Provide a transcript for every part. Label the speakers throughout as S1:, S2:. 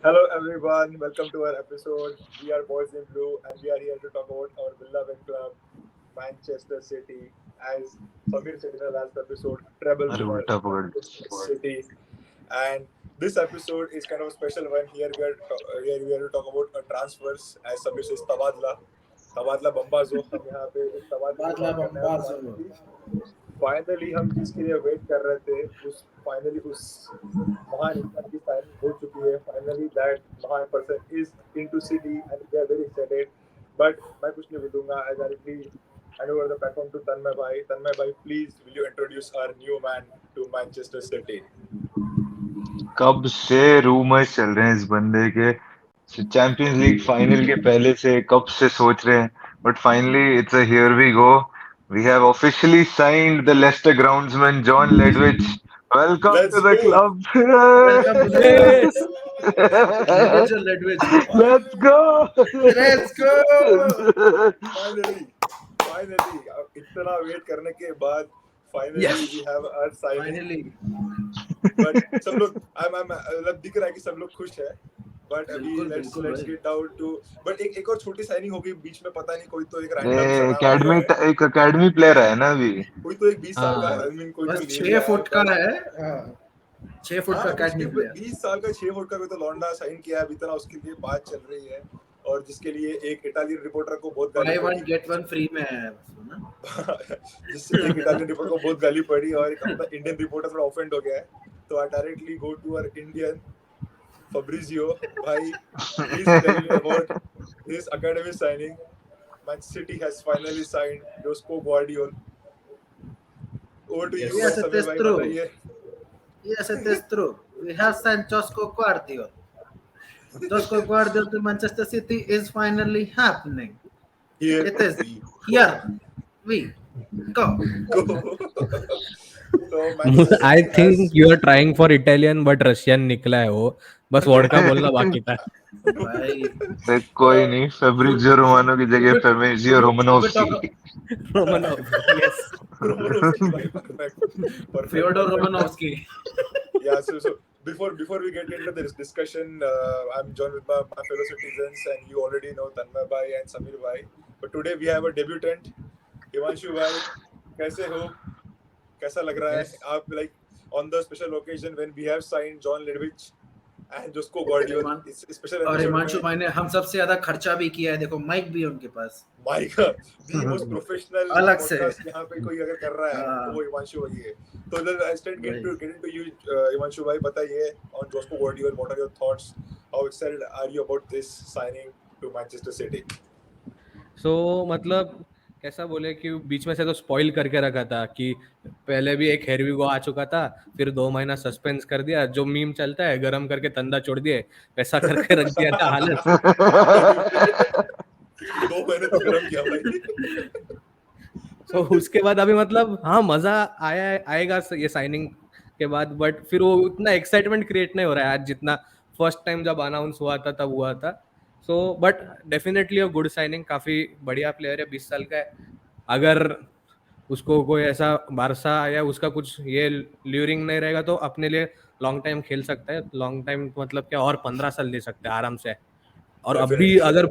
S1: Hello everyone, welcome to our episode. We are Boys in Blue and we are here to talk about our beloved club, Manchester City. As Samir said in the last episode, treble
S2: अरे
S1: winner,
S2: उल्टा पकड़.
S1: Manchester City. And this episode is kind of a special one. Here we are to talk about transfers. As Samir says, तबादला बम्बाजो. हम यहाँ पे उस तबादले की
S3: बादला
S1: बात करने हैं.
S3: बम्बाजो.
S1: फाइनली हम जिसके लिए वेट कर रहे थे उस महान इंसान की साइनिंग हो चुकी है. फाइनली दैट महान person is into city and we are very excited. But मैं कुछ नहीं बोलूंगा. I directly hand over the platform to Tanmay भाई please will you introduce our new man to Manchester City.
S2: कब से रूमर्स चल रहे हैं इस बंदे के. चैंपियंस लीग फाइनल के पहले से कब से सोच रहे हैं. But finally it's a here we go. We have officially signed the Leicester groundsman John Ledwich. Welcome
S1: Let's
S2: to the
S1: go.
S2: club.
S3: Welcome to the
S2: Yes.
S3: Ledwich.
S2: Let's go.
S3: Let's go.
S1: Finally इतना wait करने के बाद finally we have our signing.
S3: Finally.
S1: But सब लोग मतलब दिख रहा है कि सब लोग खुश है. बट अभी let's get down to. But एक और छोटी साइनिंग हो गई बीच में. पता नहीं कोई तो एक
S2: एक अकेडमी प्लेयर है ना अभी.
S1: कोई तो एक 20 साल का आई मीन कोई
S3: बस
S1: तो
S3: 6 फुट का है. 6 फुट का अकेडमी प्लेयर.
S1: 20 साल का 6 फुट का कोई तो लौंडा साइन किया है. अभी इतना उसके लिए बात चल रही है और जिसके लिए एक इटालियन रिपोर्टर को बहुत
S3: buy one get one free में है ना.
S1: जिससे एक इटालियन रिपोर्टर को बहुत गाली पड़ी और एक अपना इंडियन रिपोर्टर थोड़ा ऑफेंड हो गया है. तो I directly go to our Indian Fabrizio, bhai, please tell me about this academy signing. Man City has finally signed Josko Guardiola. Over to you,
S3: Yes,
S1: Samir
S3: it is
S1: bhai,
S3: true.
S1: बताइए.
S3: Yes, it is true. We have signed Josko Guardiola. Josko Guardiola to Manchester City is finally happening.
S1: Here
S3: It is. Here we go.
S1: So Manchester
S4: I
S1: City
S4: think
S1: has-
S4: you are trying for Italian but Russian निकला है वो. बस vodka बोलना बाकी था.
S3: भाई
S2: कोई नहीं. फेब्रिजियो रोमानो की जगह Fabrizio Romanovsky.
S4: Romanov. Yes.
S1: Romanovski, bhai, perfect.
S3: Fyodor Romanovsky.
S1: Yeah, so before we get into this discussion, I'm joined with my fellow citizens and you already know Tanmay bhai and Samir bhai. But today we have a debutant, Himanshu bhai. कैसे हो? कैसा लग रहा है? आप like on the special occasion when we have signed John Ledwich and Josko Guardiola, इस special
S3: और
S1: episode
S3: Himanshu
S1: में
S3: भाई ने हम सबसे ज्यादा खर्चा भी किया है. देखो माइक भी है उनके पास.
S1: माइक the most professional
S3: अलग से.
S1: podcast यहाँ पे कोई अगर कर रहा है तो वो हिमांशु भाई है. तो let's get into you, Himanshu भाई. बताइए on Josko Guardiola, what are your thoughts? How excited are you about this signing to Manchester City?
S4: So मतलब कैसा बोले कि बीच में से तो स्पॉइल करके रखा था कि पहले भी एक हेरवी को आ चुका था, फिर 2 महीना सस्पेंस कर दिया. जो मीम चलता है गरम करके तंदा छोड़ दिए, वैसा करके रख दिया था हालत.
S1: 2 महीने तो गरम किया भाई.
S4: तो उसके बाद अभी मतलब हाँ मजा आएगा ये साइनिंग के बाद. बट फिर वो उतना एक्साइटमेंट क्रिएट नहीं हो रहा है आज जितना फर्स्ट टाइम जब अनाउंस हुआ था तब हुआ था. So but definitely a good signing. काफी बढ़िया प्लेयर है, 20 साल का है. अगर उसको कोई ऐसा बारसा या उसका कुछ ये ल्यूरिंग नहीं रहेगा तो अपने लिए लॉन्ग टाइम खेल सकता है. लॉन्ग टाइम मतलब क्या, और 15 साल दे सकते हैं आराम से. और अभी अगर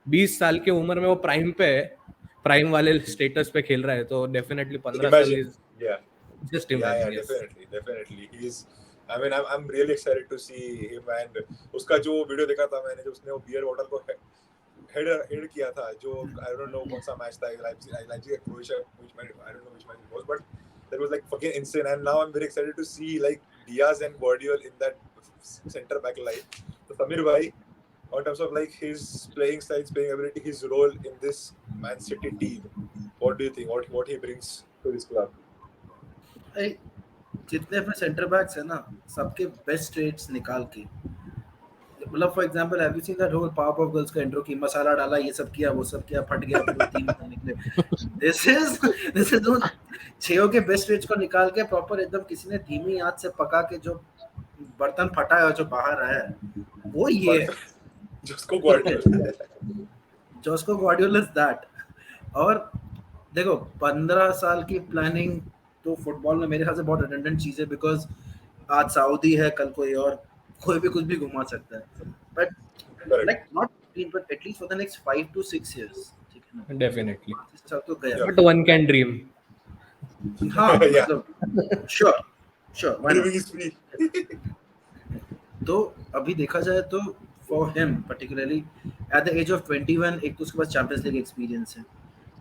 S4: 20 साल की उम्र में वो प्राइम पे है, प्राइम वाले स्टेटस पे खेल रहा है, तो डेफिनेटली 15 साल is just imagine.
S1: Definitely. I mean, I'm really excited to see him and उसका जो वीडियो देखा था मैंने, जो उसने वो बियर बॉटल को हेड किया था, जो I don't know कौन सा मैच था, Leipzig Croatia, I don't know which match it was, but that was like fucking insane. And now I'm very excited to see like Diaz and Guardiola in that center back line. So Samir bhai, in terms of like his playing style, playing ability, his role in this Man City team, what do you think? What he brings to this club?
S3: जितने अपने centre backs है ना, सबके best rates निकाल के, मतलब for example have you seen that whole power of girls का intro की मसाला डाला, ये सब किया, वो सब किया, फट गया, फिर 3 महीने निकले. दिस इज उन छेओ के बेस्ट रेट्स को निकाल के प्रॉपर एकदम किसी ने धीमी आंच से पका के जो बर्तन फटा है और जो बाहर आया है वो ये
S1: Josko
S3: Guardiola इज दैट. और देखो 15 साल की प्लानिंग तो फुटबॉल में मेरे ख्याल से बहुत रिडंडेंट चीज है, बिकॉज आज सऊदी है, कल कोई और कोई भी कुछ भी घुमा सकता है, but
S1: Correct.
S3: like not but at least for the next 5 to 6 years, ठीक है ना,
S4: डेफिनेटली,
S3: इस सब तो गया।
S1: Yeah.
S4: But one can dream.
S3: हाँ
S1: Yeah.
S3: मतलब sure why
S1: Dreaming
S3: not।
S1: is free.
S3: तो अभी देखा जाए तो for him particularly at the age of 21, एक तो उसके पास चैंपियंस लीग एक्सपीरियंस है,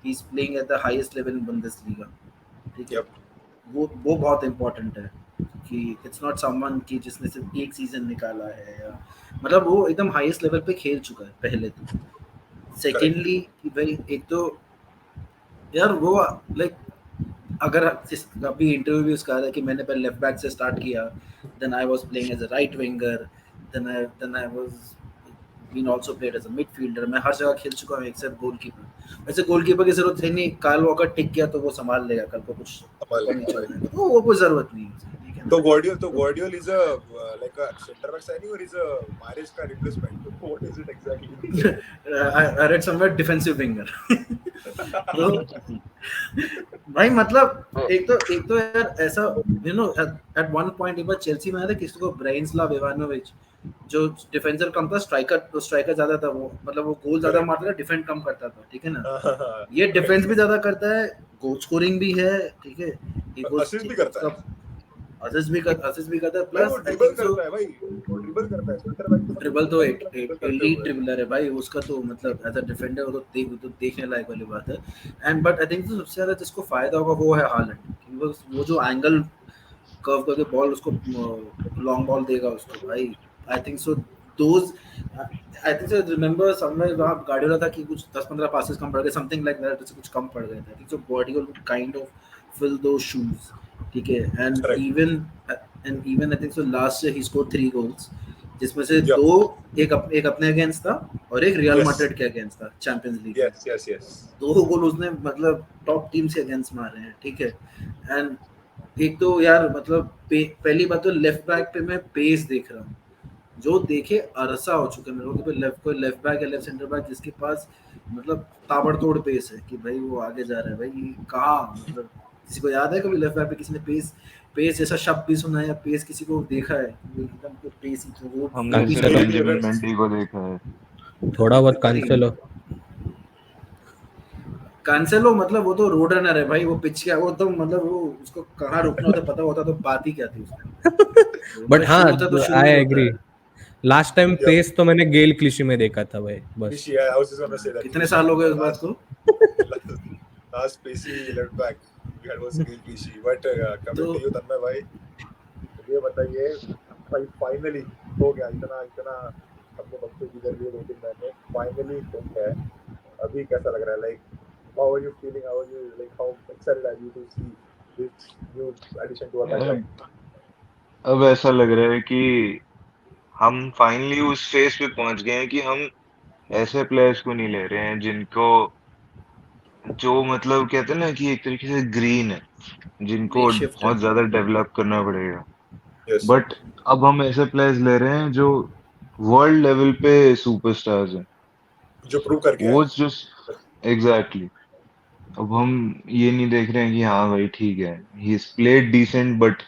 S3: he is playing at the highest level in Bundesliga, ठीक है।
S1: Yep.
S3: वो बहुत इंपॉर्टेंट है कि इट्स नॉट समवन की जिसने सिर्फ एक सीजन निकाला है, या मतलब वो एकदम हाईएस्ट लेवल पे खेल चुका है पहले तो। सेकेंडली कि भाई एक तो यार वो लाइक अगर अभी इंटरव्यू भी उसका आ रहा है कि मैंने पहले लेफ्ट बैक से स्टार्ट किया, then I was playing as a right winger, then I was been also played as a midfielder. मैं हर जगह खेल चुका हूं एक्सेप्ट गोलकीपर। वैसे गोलकीपर की जरूरत है नहीं, काइल वॉकर टिक गया तो वो संभाल लेगा, कल को कुछ
S1: संभाल
S3: ऊपर नीचे हो
S1: लेगा।
S3: जाएगा तो वो कोई जरूरत नहीं है उसकी, ठीक है
S1: तो
S3: ना।
S1: Guardiol is a like a center back signing or is a Mahrez का replacement? What is it exactly?
S3: I read somewhere defensive winger। तो भाई मतलब एक तो यार ऐसा you know at one point एक बार चेल्सी में आया था किसी को ब्रानिस्लाव इवानोविच, जो डिफेंसर कम था, स्ट्राइकर ज्यादा था, वो मतलब वो गोल ज्यादा मारता था, डिफेंड कम करता था, ठीक है ना। ये डिफेंस भी ज्यादा करता है, गोल स्कोरिंग भी है, ठीक है,
S1: Assist भी करता है।
S3: असिस्ट भी करता है,
S1: वो
S3: प्लस
S1: ड्रिबल करता है भाई, वो ड्रिबल करता है सेंटर बैक।
S3: ड्रिबल तो एक एलीट ड्रिबलर है भाई उसका, तो मतलब एज अ डिफेंडर वो तो देखने लायक वाली बात है। एंड बट आई थिंक तो सबसे ज्यादा जिसको फायदा होगा वो है हालैंड, कि वो जो एंगल कर्व करके बॉल उसको लॉन्ग बॉल देगा उसको भाई। आई think so those I think so remember somewhere वहां गार्डियोला था कि कुछ 10-15 पासेस कम पड़ गए, समथिंग लाइक दैट, कुछ कम पड़ गए थे। I think so Guardiola kind of fill those shoes, ठीक है। And even I think so last year ही स्कोर्ड 3 गोल्स, जिसमें से
S1: Yeah.
S3: एक अपने अगेंस्ट था और एक रियल
S1: Yes.
S3: मैड्रिड के अगेंस्ट था चैंपियंस लीग।
S1: Yes.
S3: 2 गोल उसने मतलब टॉप टीम से अगेंस्ट मारे हैं, ठीक है। एंड एक तो यार मतलब पहली बात तो लेफ्ट बैक पे मैं पेस देख रहा हूँ, जो देखे अरसा हो चुका है मेरे को कि कोई लेफ्ट बैक या लेफ्ट सेंटर बैक जिसके पास मतलब ताबड़तोड़ पेस है, कि भाई वो आगे जा रहा है। भाई कहाँ मतलब किसी को याद है कभी लेफ्ट बैक पे किसी ने पेस जैसा शब्द भी सुना है या पेस किसी को देखा है? एकदम को पेस ही तो वो
S2: हमने सिर्फ
S4: Cancelo।
S2: बेंजामिन मेंडी को देखा है।
S4: थोड़ा बहुत
S3: कैंसेलो मतलब वो तो रोड रनर है भाई, वो पिच क्या, वो तो मतलब वो उसको कहाँ रोकना होता पता होता तो बात ही क्या थी उसमें।
S4: बट हाँ,
S3: शुरू होता तो शुरू
S4: आई
S3: ही होता
S4: एग्री।
S3: है।
S4: Last time
S1: Yeah.
S4: पेस तो मैंने गेल क्लिशी में देखा था भाई, बस।
S1: Yeah, I was just gonna say that.
S3: कितने साल हो गए उस बात को?
S1: Last Pacey left back we had was Gail Clichy. But coming to you तन्मय भाई, ये बताइए भाई फाइनली हो गया, इतना अपने बच्चे गुजर लिए 2-3 महीने, फाइनली हो गया है। अभी कैसा लग रहा है? Like how are you feeling? How are you, like how excited are you to see this new addition to our pipeline?
S2: अब ऐसा लग रहा है कि हम फाइनली उस फेज पे पहुंच गए हैं कि हम ऐसे प्लेयर्स को नहीं ले रहे हैं जिनको जो मतलब कहते हैं ना कि एक तरीके से ग्रीन है, जिनको
S3: Makeshift
S2: बहुत
S3: है।
S2: ज्यादा डेवलप करना पड़ेगा।
S1: Yes.
S2: बट अब हम ऐसे प्लेयर्स ले रहे हैं जो वर्ल्ड लेवल पे सुपरस्टार्स हैं,
S1: जो प्रूव करके
S2: वो
S1: आए।
S2: जो एग्जैक्टली। अब हम ये नहीं देख रहे हैं कि हाँ भाई ठीक है, he is played decent, but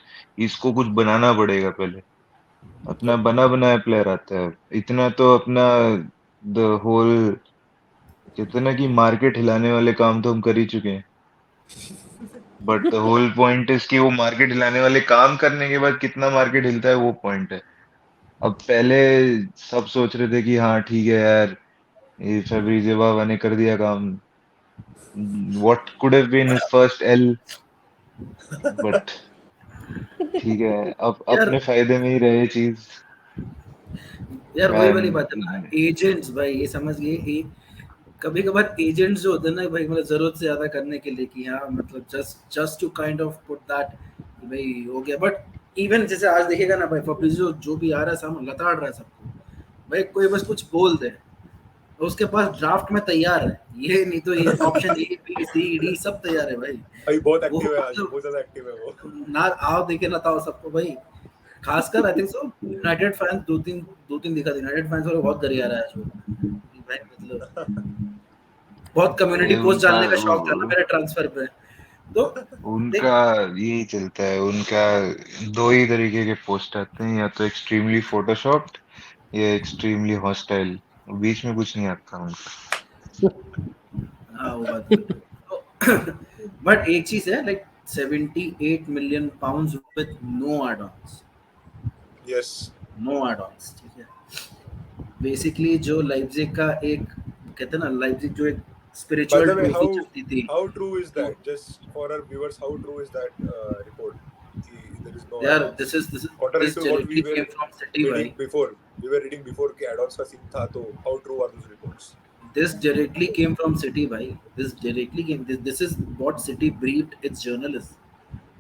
S2: इसको कुछ बनाना पड़ेगा पहले। अपना बना बनाया प्लेयर आता है, इतना तो अपना द होल कहते हैं ना कि मार्केट हिलाने वाले काम तो हम कर ही चुके हैं। But the whole point is कि वो मार्केट हिलाने वाले काम करने के बाद कितना मार्केट हिलता है, वो पॉइंट है। अब पहले सब सोच रहे थे कि हाँ ठीक है यार, ये फैब्रिज़ियो बाबा ने कर दिया काम, what could have been his first L, but ठीक है, अब
S3: यार
S2: अपने फायदे में ही रहे चीज।
S3: यार वही वाली बात है ना,
S2: एंड
S3: एजेंट्स भाई ये समझिए, कभी कभार एजेंट्स जो होते हैं ना भाई, मतलब जरूरत से ज्यादा करने के लिए कि हाँ मतलब just to kind of put that कि भाई हो गया। बट इवन जैसे आज देखिएगा ना भाई, फब्रिज़ियो जो भी आ रहा है सामने लताड़ रहा है सबको भाई, कोई बस कुछ बोल दे उसके पास ड्राफ्ट में तैयार है, ये नहीं तो ये option A B C D सब तैयार है भाई।
S1: भाई बहुत
S3: वो
S1: एक्टिव है आज,
S3: मतलब
S1: बहुत ज्यादा एक्टिव है वो।
S3: ना आओ देखे ना ताओ सबको भाई, खासकर आई थिंक सो यूनाइटेड फैंस दो तीन दिखा, यूनाइटेड फैंस वाले बहुत गरिया रहा है जो भाई, मतलब बहुत कम्युनिटी पोस्ट डालने का शौक था ना मेरे ट्रांसफर पे, तो
S2: उनका यही चलता है, उनका दो ही तरीके के पोस्ट आते हैं, या तो एक्सट्रीमली फोटोशॉप्ड या एक्सट्रीमली हॉस्टाइल, बीच में कुछ नहीं आता उनका।
S3: हाँ वो बात तो बट एक चीज है like 78 million pounds with no add-ons,
S1: Yes.
S3: No add-ons, ठीक है। बेसिकली जो लाइप्जिग का एक कहते हैं ना, लाइप्जिग जो एक
S1: By
S3: spiritual
S1: the way,
S3: trophy चलती थी,
S1: how true is
S3: तो
S1: that? Just for our viewers, how true is that report? There is no
S3: यार
S1: add-ons.
S3: this
S1: Contrary
S3: this
S1: to what we
S3: directly
S1: were
S3: came from City भाई,
S1: reading before, we were reading before कि add-ons का scene था, तो how true are those reports?
S3: this directly came from City भाई, this is what City briefed its journalists,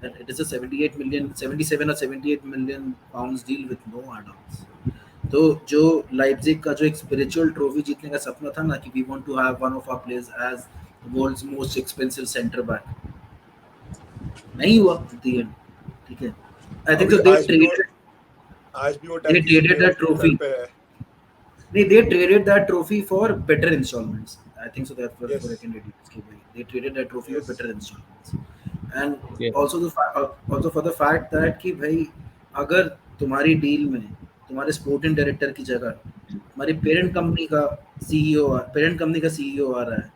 S3: that it is a 78 million 77 or 78 million pounds deal with no add-ons। तो जो Leipzig का जो एक spiritual trophy जीतने का सपना था ना कि we want to have one of our players as world's most expensive centre back, नहीं हुआ at the end, ठीक है। आई थिंक
S1: अभी
S3: सो दे
S1: आज भी वो
S3: they
S1: tag
S3: traded that trophy,
S1: पे है.
S3: नहीं they traded that trophy for better installments, I think so that
S1: Yes.
S3: for I can read it, they traded that trophy
S1: Yes.
S3: for better installments, and
S4: Yeah.
S3: also for the fact that कि भाई अगर तुम्हारी deal में तुम्हारे sporting director की जगह हमारी parent company का सीईओ आ रहा है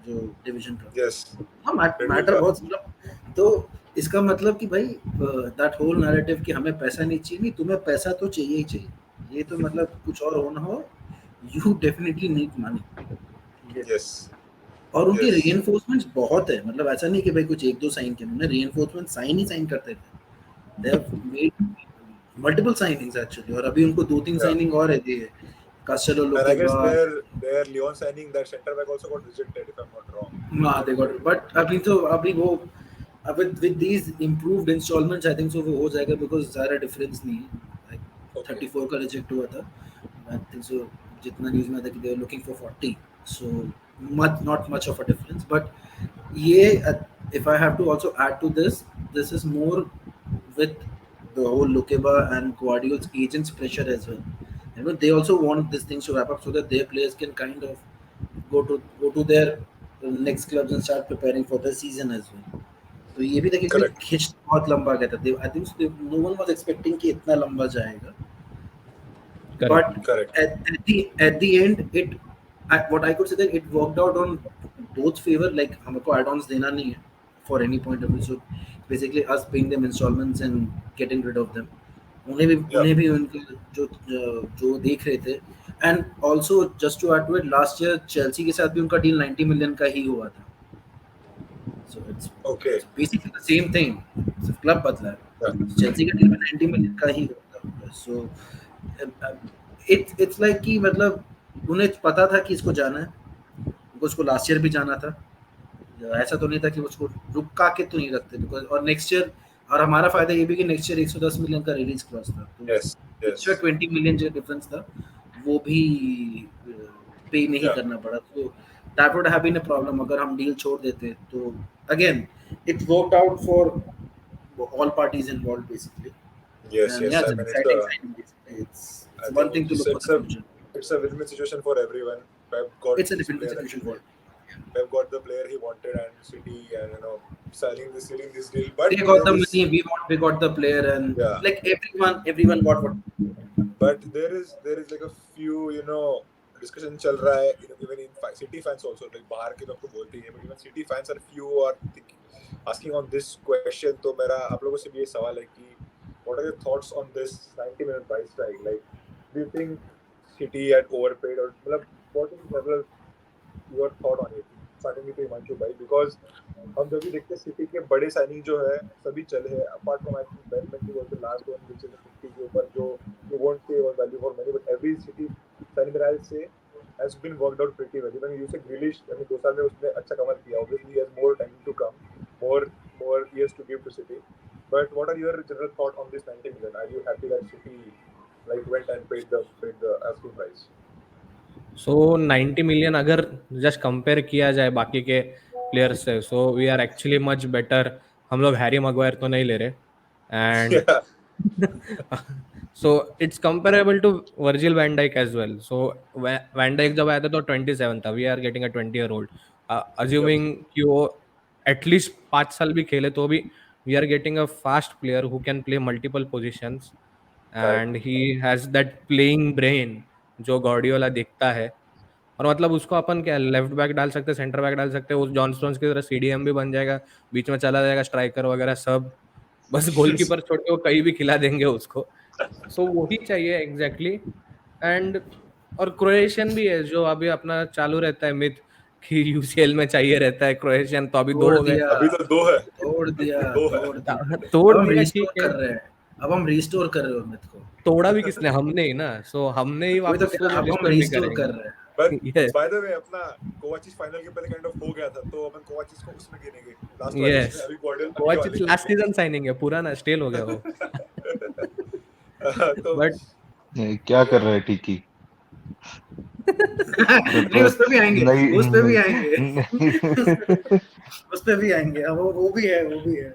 S3: जो डिवीजन का,
S1: Yes.
S3: हाँ
S1: Red Bull
S3: मैटर
S1: का.
S3: बहुत मतलब, तो इसका मतलब कि भाई दैट होल नैरेटिव कि हमें पैसा नहीं चाहिए, नहीं तुम्हें पैसा तो चाहिए ही चाहिए, ये तो मतलब कुछ और हो ना हो, you definitely need money.
S1: Yes.
S3: और उनके
S1: Yes.
S3: रीइंफोर्समेंट्स बहुत है, मतलब ऐसा नहीं कि भाई कुछ एक दो साइन किए, उन्होंने रीइंफोर्समेंट साइन करते थे, they have made multiple signings actually, और अभी उनको दो तीन
S1: Yeah.
S3: साइनिंग और है ये कास्टेलो
S1: And I
S3: लोके
S1: guess
S3: बाद,
S1: their Lyon signing, that center back also got rejected, if I'm not wrong.
S3: हाँ they got, but अभी वो with these improved installments I think so वो हो जाएगा, because ज़्यादा डिफरेंस नहीं है, like
S1: Okay.
S3: 34 का रिजेक्ट हुआ था, I think so जितना न्यूज़ में था कि they were looking for 40, so not much of a difference, but ये if I have to also add to this is more with the whole Lukeba and Guardiola's agents pressure as well, you know, they also want this thing to wrap up so that their players can kind of go to their next clubs and start preparing for the season as well। तो ये भी था कि
S1: Correct.
S3: खिंच बहुत लंबा गया था, I think no one was expecting कि इतना लंबा जाएगा,
S4: Correct.
S3: but
S1: Correct.
S3: at the end it what I could say that it worked out on both favor, like हमको add-ons देना नहीं है for any point of view, so basically us paying them installments and getting rid of them,
S1: Yeah.
S3: उन्हें भी उनके जो देख रहे थे, and also just to add to it, last year Chelsea के साथ भी उनका डील 90 मिलियन का ही हुआ था, so it's
S1: Okay.
S3: basically the same thing, सिर्फ क्लब बदला है,
S1: Yeah.
S3: चेल्सी का डील में 90 मिलियन का ही होता, so it's like कि मतलब उन्हें पता था कि इसको जाना है, उनको उसको लास्ट ईयर भी जाना था, ऐसा तो नहीं था कि उसको रुका के तो नहीं रखते, बिकॉज और नेक्स्ट ईयर, और हमारा फायदा ये भी कि नेक्स्ट ईयर 110 मिलियन का रिलीज क्लॉज था, तो
S1: Yes. Yes.
S3: एक्स्ट्रा 20 मिलियन जो डिफरेंस था वो भी पे नहीं
S1: Yeah.
S3: करना पड़ा, तो that would have been a problem अगर हम डील छोड़ देते, तो again it worked out for all parties involved basically,
S1: Yes.
S3: and
S1: Yes.
S3: yeah,
S1: I
S3: it's an
S1: mean,
S3: exciting signing basically, it's
S1: I
S3: one
S1: think
S3: thing to look for
S1: it's
S3: the
S1: a
S3: future,
S1: it's a win-win situation for everyone. Pep got
S3: it's a
S1: his
S3: different
S1: player
S3: situation for
S1: Pep got the player he wanted, and City, and sealing this deal. But
S3: they got the
S1: there is,
S3: money, we got the player, and
S1: yeah.
S3: like everyone got what,
S1: But there is like a few discussion चल रहा है, even in City fans also, like बाहर के लोग तो बोलते ही हैं, but even City fans are few are asking on this question. तो मेरा आप लोगों से भी ये सवाल है कि what are your thoughts on this 90-minute price tag? Like, do you think City had overpaid, or मतलब what is your thought on it? Starting with Himanshu भाई, because हम जब भी देखते हैं सिटी के बड़े साइनिंग जो है सभी चले हैं, apart from I think Ben Mendy was the last one which is 50 के ऊपर, जो you won't say was value for money, but every City signing I say has been worked out pretty well. Even Youssef Grealish, I mean 2 साल में उसने अच्छा कमाल किया, obviously he has more time to come, more years to give to City, but what are your general thought on this 90 million? Are you happy that City like went and paid the asking price?
S4: So 90 million अगर just compare किया जाए बाकी के players से, so we are actually much better. हम लोग Harry Maguire तो नहीं ले रहे, and so it's comparable to Virgil van Dijk as well. So van Dijk जब आया था तो 27 था, we are getting a 20 year old, assuming कि वो एटलीस्ट 5 साल भी खेले तो भी we are getting a fast player who can play multiple positions and he has that playing brain जो गार्डियोला देखता है। और मतलब उसको अपन क्या लेफ्ट बैक डाल सकते हैं, सेंटर बैक डाल सकते हैं, वो जॉन स्टोन्स की तरह सीडीएम भी बन जाएगा, बीच में चला जाएगा, स्ट्राइकर वगैरह सब, बस गोलकीपर छोड़ के वो कहीं भी खिला देंगे उसको। सो वही चाहिए एग्जैक्टली। एंड और क्रोएशियन भी है जो अभी अपना चालू रहता है मिथ कि यूसीएल में चाहिए रहता है क्रोएशियन, तो अभी 2
S3: तोड़
S4: हो गए।
S3: दिया,
S1: अभी तो 2 है,
S3: तोड़ दिया,
S1: 2 है।
S3: तोड़ दिया।
S4: तोड़
S3: अब हम
S4: दिया
S3: रिस्टोर
S4: ठीक है,
S3: कर रहे हैं, अब हम रिस्टोर कर रहे हो मिथ को।
S4: तोड़ा भी किसने, हमने ही ना, सो हमने ही
S3: वही तो
S4: वापस
S3: कह रहा,
S4: उसको
S3: अब हम
S4: रिस्टोर भी
S3: रिस्टोर कर
S4: करेंगे।
S3: रहे हैं।
S1: But
S4: yes
S1: by the way अपना कोवाचिच फाइनल के पहले काइंड ऑफ हो गया था, तो अपन कोवाचिच को उसमें गिनेंगे लास्ट वाले
S4: यस
S1: इसमें, अभी गॉर्डियन अभी
S4: कोवाचिच
S1: वाले
S4: लास्ट सीजन साइनिंग है, पुराना स्टेल हो गया वो।
S1: तो
S4: बट
S2: क्या कर रहा है टिकी?
S3: नहीं, उस पे भी आएंगे,
S2: नहीं
S3: उस पे भी आएंगे,
S2: नहीं
S3: उस पे भी आएंगे। अब वो भी है, वो भी है,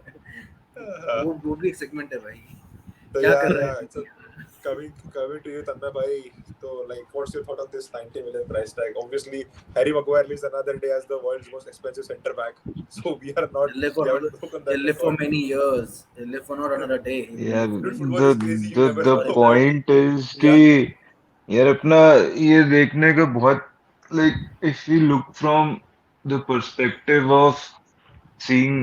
S3: वो भी एक सेगमेंट है भाई।
S1: तो
S3: क्या कर
S1: यार
S3: रहे हैं?
S1: coming to you Tanmay bhai, so like what's your thought on this 90 million price tag? Obviously Harry Maguire lives another day as the world's most expensive center back, so we haven't broken that
S3: He'll live for
S1: record.
S3: many years. He'll live for not another day.
S2: यार
S1: Dude, football is crazy, you never
S2: the
S1: know.
S2: point is कि यार अपना ये देखने का बहुत like if we look from the perspective of seeing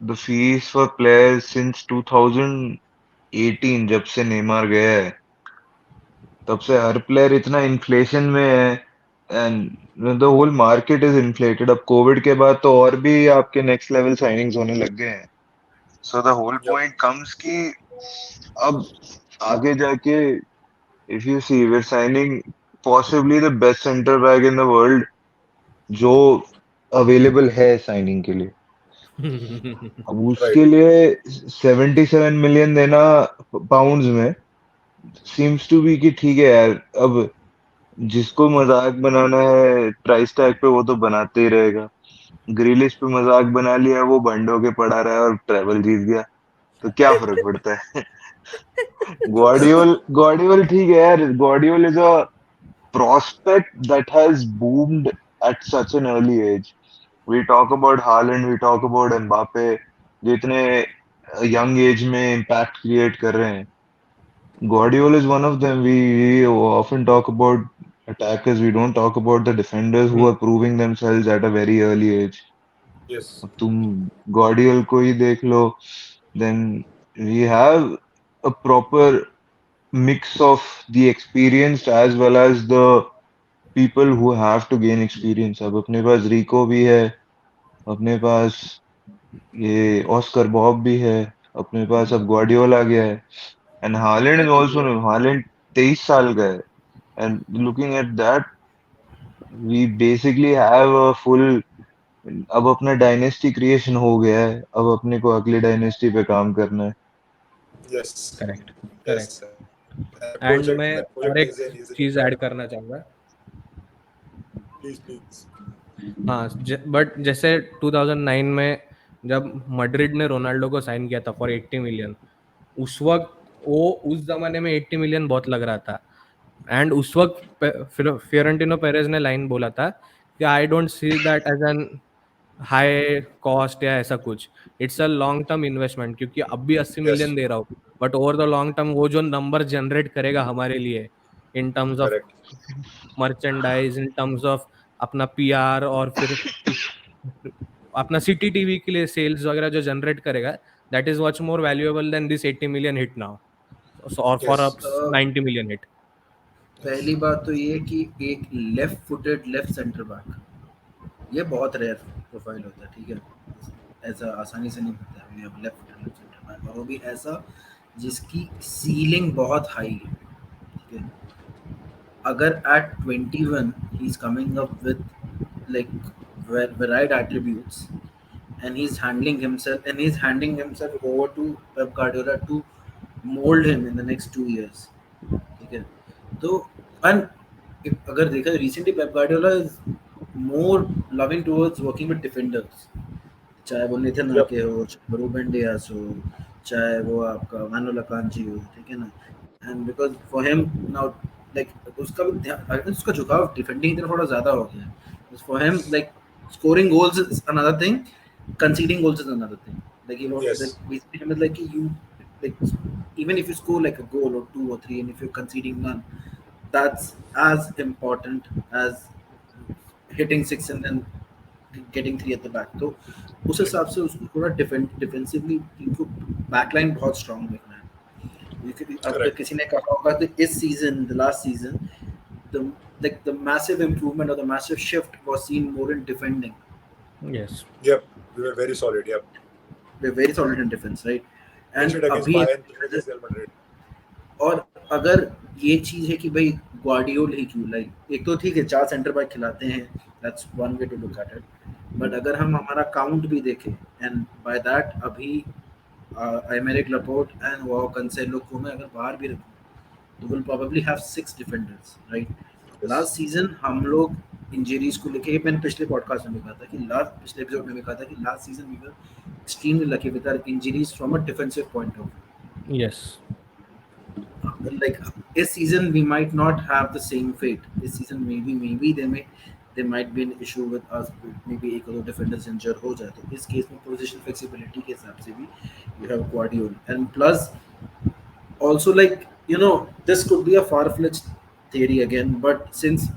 S2: the fees for players since 2018 जब से नेमार गया है तब से हर प्लेयर इतना इन्फ्लेशन में है and the whole market is inflated. अब कोविड के बाद तो और भी आपके नेक्स्ट लेवल साइनिंग्स होने लग गए हैं। So the whole
S1: Yep.
S2: Point comes कि अब आगे जाके if you see we are signing possibly the best centre back in the world जो अवेलेबल है साइनिंग के लिए। अब
S1: Right.
S2: उसके लिए 77 मिलियन देना पाउंड्स में सीम्स टू बी कि ठीक है यार, अब जिसको मजाक बनाना है प्राइस टैग पे वो तो बनाते ही रहेगा। ग्रिलिश पे मजाक बना लिया, वो बंडों के पड़ा रहा है और ट्रेवल जीत गया, तो क्या फर्क पड़ता है। Guardiola ठीक है यार, Guardiola is a prospect that has boomed at such an early age. We talk about Haaland, we talk about Mbappe, जो इतने यंग एज में इम्पैक्ट क्रिएट कर रहे हैं। Guardiola is one of them. We often talk about attackers. We don't talk about the defenders who are proving themselves at a very early age.
S1: Yes.
S2: अब तुम Guardiola को ही देख लो, then we have a proper mix of the experienced as well as the people who have to gain experience. अब अपने पास रिको भी है, अपने पास ये ऑस्कर बॉब भी है, अपने पास अब Guardiola आ गया है, and Haaland is also Haaland 23 साल का है, and looking at that we basically have a full, अब अपना डायनेस्टी क्रिएशन हो गया है, अब अपने को अगली डायनेस्टी पे काम करना है।
S1: Yes.
S4: Correct
S1: Yes.
S4: Correct. And मैं और एक चीज ऐड करना चाहूंगा।
S1: Please.
S4: हाँ बट जैसे 2009 में जब मड्रिड ने रोनाल्डो को साइन किया था फॉर 80 मिलियन, उस वक्त वो उस जमाने में 80 मिलियन बहुत लग रहा था। एंड उस वक्त फियोरेंटिनो पेरेज ने लाइन बोला था कि I don't see that as an high cost या ऐसा कुछ, it's a long term investment, क्योंकि अब भी 80 मिलियन दे रहा हूँ but over the long term वो जो नंबर जनरेट करेगा हमारे लिए in terms of merchandise, in terms of अपना पीआर और फिर अपना सिटी टीवी के लिए सेल्स वगैरह जो जनरेट करेगा, that is much more valuable then this 80 million hit now और फॉर अ 90 मिलियन हिट।
S3: पहली बात तो ये कि एक left footed left centre back ये बहुत रेयर प्रोफाइल होता है, ठीक है, ऐसा आसानी से नहीं मिलता है left footed left centre back, और वो भी ऐसा जिसकी सीलिंग बहुत हाई है, ठीक है। अगर at 21 he's coming up with like right attributes and he's handing himself over to Pep Guardiola to mold him in the next 2 years, ठीक है। तो अगर देखा recently Pep Guardiola is more loving towards working with defenders, चाहे वो Nathan आके हो, चाहे रूबेन डियास हो, चाहे वो आपका मानुएल अकांजी हो, ठीक है ना। And because for him now like उसका भी उसका झुकाव डिफेंडिंग की तरफ थोड़ा ज्यादा हो गया है। For him like scoring goals is another thing, conceding goals is another thing. Like you know,
S1: Yes.
S3: like basically like you like even if you score like a goal or 2 or 3, and if you're conceding none, that's as important as hitting 6 and then getting 3 at the back. तो उस हिसाब से उसको थोड़ा defensively team को backline बहुत strong देखना है. अब
S1: Correct.
S3: किसी ने कहा होगा कि इस season, the last season, the massive improvement or the massive shift was seen more in defending.
S4: Yes.
S1: Yep. We were very solid. Yep.
S3: We're very solid in defense, right?
S1: Clean sheet against
S3: अभी
S1: Bayern, clean sheet against Real Madrid.
S3: और अगर ये चीज है कि भाई ग्वार्डियोल ही क्यों, like एक तो ठीक है 4 सेंटर बैक खिलाते हैं, that's one way to look at it, but अगर हम हमारा काउंट भी देखें एंड बाय दैट अभी Aymeric Laporte and Joao Cancelo को मैं अगर बाहर भी रखूं तो will probably have 6 defenders, right? Last season हम लोग इंजरीज को लेके, मैंने पिछले पॉडकास्ट में भी कहा था कि पिछले एपिसोड में भी कहा था कि last season we were extremely lucky with our injuries from a defensive point of view.
S4: Yes.
S3: Like this season we might not have the same fate. This season maybe there might be an issue with us, maybe एक दो defenders injured हो जाए, तो इस case में position flexibility के हिसाब से भी you have Guardiola, and plus also like you know this could be a far-fetched theory again, but since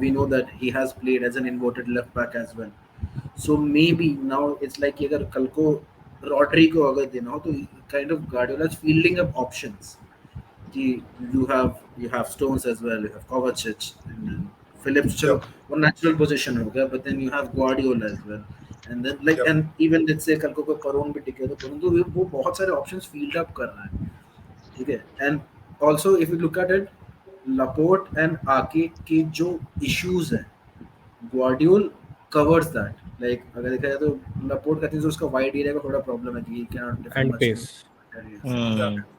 S3: we know that he has played as an inverted left back as well, so maybe now it's like अगर कल को Rodri को अगर देना हो तो kind of Guardiola's fielding up options. You have Stones as well, you have Kovacic, and then Phillips चलो वो natural position हो गया, but then you have Guardiola as well, and then like and even let's say कल को कोई करोन भी टिके तो करोन तो वो बहुत सारे options field up कर रहा है, ठीक है. And also if you look at it, Laporte and Ake के जो issues हैं, Guardiola covers that. Like अगर देखा जाए तो Laporte कहते हैं उसका wide area का थोड़ा problem है कि he cannot defend
S4: And
S3: much
S4: pace.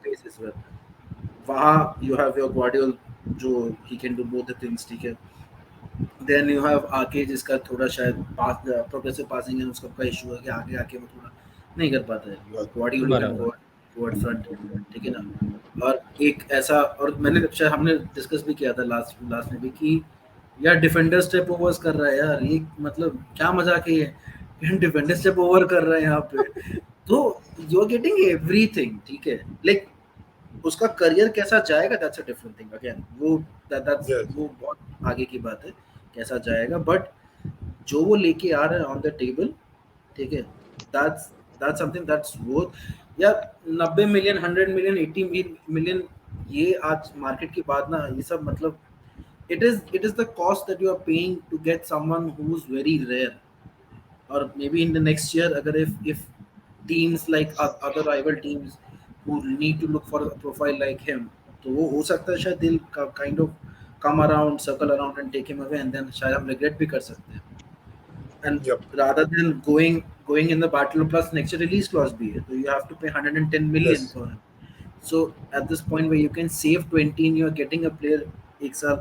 S3: pace as well. वहाँ you have your Guardiola जो he can do both the things, ठीक है. Then you have आके जिसका थोड़ा शायद पास प्रोग्रेसिव पासिंग है, उसका का इशू है कि आगे आके वो थोड़ा नहीं कर पाता है. Guardiola can go at front, ठीक है ना. और एक ऐसा, और मैंने शायद हमने डिस्कस भी किया था लास्ट में भी कि यार डिफेंडर स्टेप ओवर्स कर रहा है यार, ये मतलब क्या मजाक है ये, डिफेंडर स्टेप ओवर कर रहा है यहाँ पे, तो यू आर गेटिंग एवरीथिंग, ठीक है. लाइक उसका करियर कैसा जाएगा that's a different thing again, वो वो बहुत आगे की बात है कैसा जाएगा, बट जो वो लेके आ रहा है ऑन द टेबल, ठीक है, दैट्स समथिंग दैट्स वर्थ या 90 मिलियन 100 मिलियन 80 मिलियन, ये आज मार्केट की बात ना, ये सब मतलब it is the cost that you are paying to get someone who's very rare. Or maybe in the next year agar if teams like other rival teams who need to look for a profile like him, तो वो हो सकता है शायद they'll kind of come around, circle around and take him away, and then शायद हम regret भी कर सकते हैं. And rather than going in the battle, plus next year release clause भी है, so you have to pay 110 million for him. So at this point where you can save 20 and you are getting a player एक साल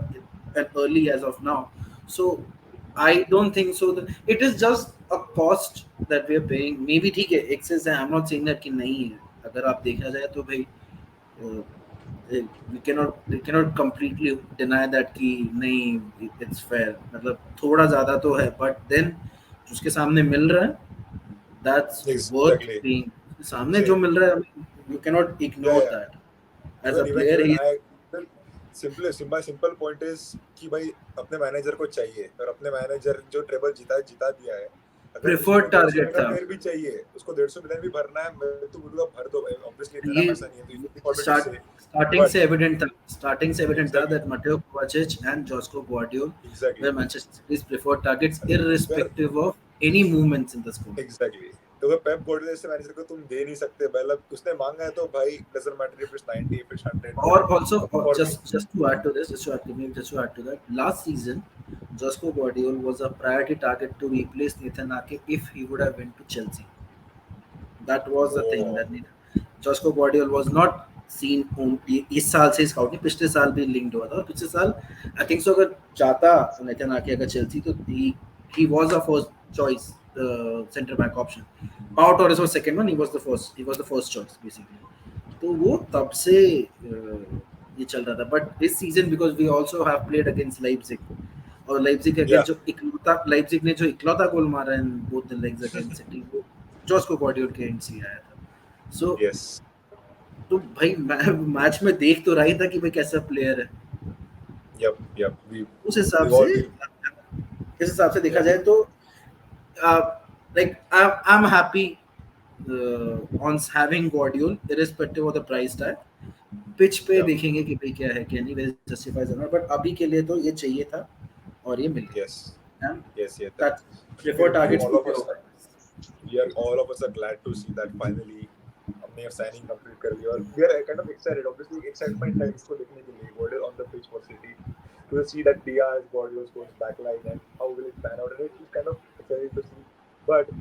S3: and early as of now, so I don't think so that it is just a cost that we are paying. Maybe ठीक है excess है, I'm not saying that कि नहीं है, अगर आप देखा जाए तो भाई we cannot completely deny that कि नहीं it's fair, मतलब थोड़ा ज़्यादा तो है, but then उसके सामने मिल रहा है that's worth paying. सामने जो मिल रहा है you cannot ignore that as a player.
S1: Simple point is कि भाई अपने मैनेजर को चाहिए, और अपने मैनेजर जो ट्रेबल जिता दिया है,
S3: प्रेफर्ड टारगेट था,
S1: फिर भी चाहिए उसको 150 मिलियन भी भरना है, मैं तो बोलूंगा भर दो भाई, ऑब्वियसली इतना पैसा नहीं है तो
S3: स्टार्टिंग से एविडेंट था that Matteo Kovacic and Josko Guardiola were Manchester City's preferred targets irrespective of any movements in the squad.
S1: Exactly. तो वो पेप गार्डियोला जैसे मैनेजर को तुम दे नहीं सकते, मतलब उसने मांगा है तो भाई doesn't matter if it's 90 if it's 100.
S3: और also just to add to that, last season Josko Guardiola was a priority target to replace Nathan Ake if he would have went to Chelsea. That was the thing that Josko Guardiola was not seen इस साल से scout नहीं, पिछले साल भी linked हुआ था, और पिछले साल आई थिंक सो अगर जाता Nathan Ake अगर चेल्सी तो he was a first choice center back option. Pau Torres was second one, he was the first choice basically. तो वो तब से ये चल रहा था, but this season because we also have played against Leipzig, और Leipzig अगेंस्ट जो Leipzig ने जो इकलौता गोल मारा है both the legs against City, वो जॉस्को गॉर्डियोल के एंड से ही आया था। सो
S1: यस
S3: तो भाई मैच में देख तो रहा ही था कि भाई कैसा प्लेयर है।
S1: यप यप वी
S3: उस हिसाब
S1: वी
S3: से
S1: ऑल
S3: इस हिसाब से देखा
S1: या
S3: जाए तो like I am happy on having Gvardiol irrespective of the price tag. Pitch पे
S1: या
S3: देखेंगे कि भाई क्या है क्या नहीं, वैसे जस्टिफाइज होना, बट अभी के लिए तो ये चाहिए था और ये मिल
S1: यस
S3: गया।
S1: yes yeah
S3: that
S1: that
S3: before targets
S1: all of
S3: पूरे
S1: us
S3: हो गए।
S1: all of us are glad to see that finally हमने साइनिंग कंप्लीट कर लिया और we are kind of excited obviously excitement है इसको देखने के लिए Guardiola on the pitch for City to see that Diaz Guardiola's goes backline and how will it pan out and it's kind of exciting to see but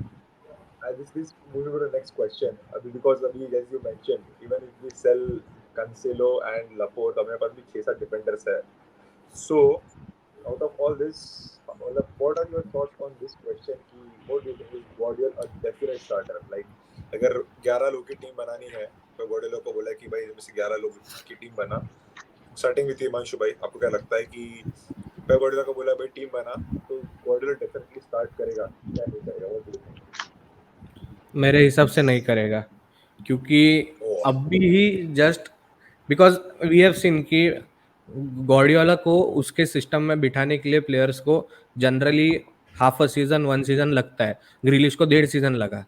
S1: this moving to the next question because as you mentioned even if we sell Cancelo and Laporte हमारे पास भी 6-7 defenders है so out of all this what are your thoughts on this question कि what do you think is Guardiola a definite starter like अगर 11 लोग की team बनानी है तो Guardiola को बोला कि भाई इसमें से 11 लोग की टीम बना स्टार्टिंग विद हिमांशु भाई आपको क्या लगता है कि पेप Guardiola को बोला भाई टीम बना तो Guardiola डेफिनेटली स्टार्ट करेगा क्या नहीं करेगा what do you think
S4: मेरे हिसाब से नहीं करेगा, क्योंकि
S1: oh
S4: अभी ही just because we have seen कि गॉर्डियोला को उसके सिस्टम में बिठाने के लिए प्लेयर्स को generally half a season 1 season लगता है। ग्रिलिश को 1.5 सीजन लगा,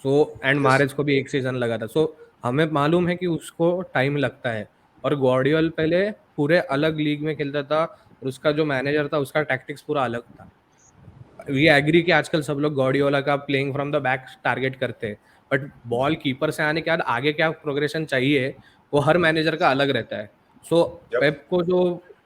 S4: सो एंड
S1: yes
S4: मारेज को भी 1 सीजन लगा था। सो हमें मालूम है कि उसको टाइम लगता है। और गॉर्डियोल पहले पूरे अलग लीग में खेलता था और उसका जो मैनेजर था उसका टैक्टिक्स पूरा अलग था। वी एग्री कि आजकल सब लोग गॉर्डियोला का playing from the back target करते हैं, बट बॉल कीपर से आने के बाद आगे क्या प्रोग्रेशन चाहिए वो हर मैनेजर का अलग रहता है। सो
S1: yep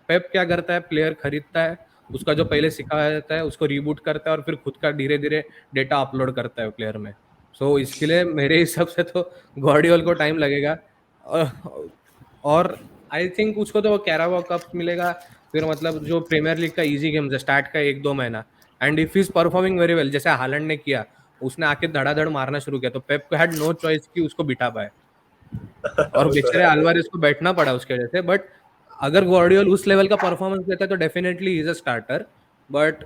S4: पेप क्या करता है, प्लेयर खरीदता है, उसका जो पहले सिखाया जाता है उसको रीबूट करता है और फिर खुद का धीरे धीरे डेटा अपलोड करता है प्लेयर में। सो इसके लिए मेरे हिसाब से तो गॉर्डियोल को टाइम लगेगा। और आई थिंक उसको तो कैराबा कप मिलेगा, फिर मतलब जो प्रीमियर लीग का इजी गेम्स है स्टार्ट का 1-2 महीना, and if is performing very well जैसे हालैंड ने किया, उसने आके धड़ाधड़ मारना शुरू किया तो पेप हैड नो चॉइस कि उसको बिठा पाए और
S1: वो तो
S4: बेचारे
S1: है
S4: अल्वारेज को बैठना पड़ा उसके वजह से। बट अगर गॉर्डियोल उस लेवल का परफॉर्मेंस देता है तो definitely is a starter, but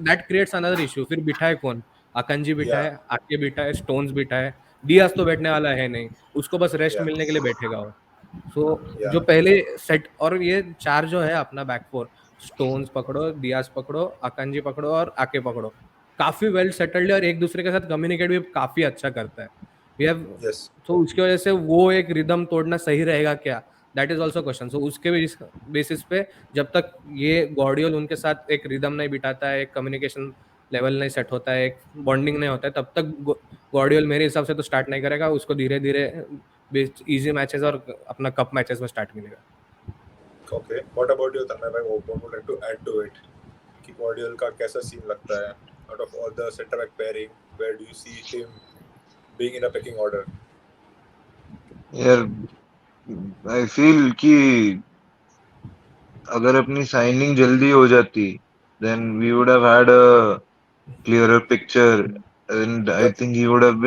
S4: that creates another issue. फिर बिठाए कौन, अकंजी
S1: yeah
S4: बिठाए, आके बिठाए, स्टोन्स बिठाए, डियास तो बैठने वाला है नहीं, उसको बस रेस्ट
S1: yeah
S4: मिलने के लिए बैठेगा वो। सो जो
S1: yeah
S4: पहले सेट और ये चार जो है अपना बैक फोर, स्टोन्स पकड़ो, डियास पकड़ो, अकंजी पकड़ो और आके पकड़ो, काफी वेल सेटल्ड है और एक दूसरे के साथ कम्युनिकेट भी काफी अच्छा करता है। वी हैव
S1: yes
S4: तो उसकी वजह से वो एक रिदम तोड़ना सही रहेगा क्या, दैट इज ऑल्सो क्वेश्चन। सो उसके बेसिस पे जब तक ये गॉर्डियोल उनके साथ एक रिदम नहीं बिठाता है, एक कम्युनिकेशन लेवल नहीं सेट होता है, एक बॉन्डिंग नहीं होता है, तब तक गॉर्डियोल मेरे हिसाब से तो स्टार्ट नहीं करेगा। उसको धीरे धीरे इजी मैचेस और अपना कप मैचेस में स्टार्ट मिलेगा।
S1: okay what about you Tanmay bhai what would like to add to it कि Guardiola का कैसा सीन लगता है out of all the center back pairing where do you see him being in a pecking order
S2: यार I feel कि अगर अपनी signing जल्दी हो जाती then we would have had a clearer picture and I
S1: yep
S2: think he would have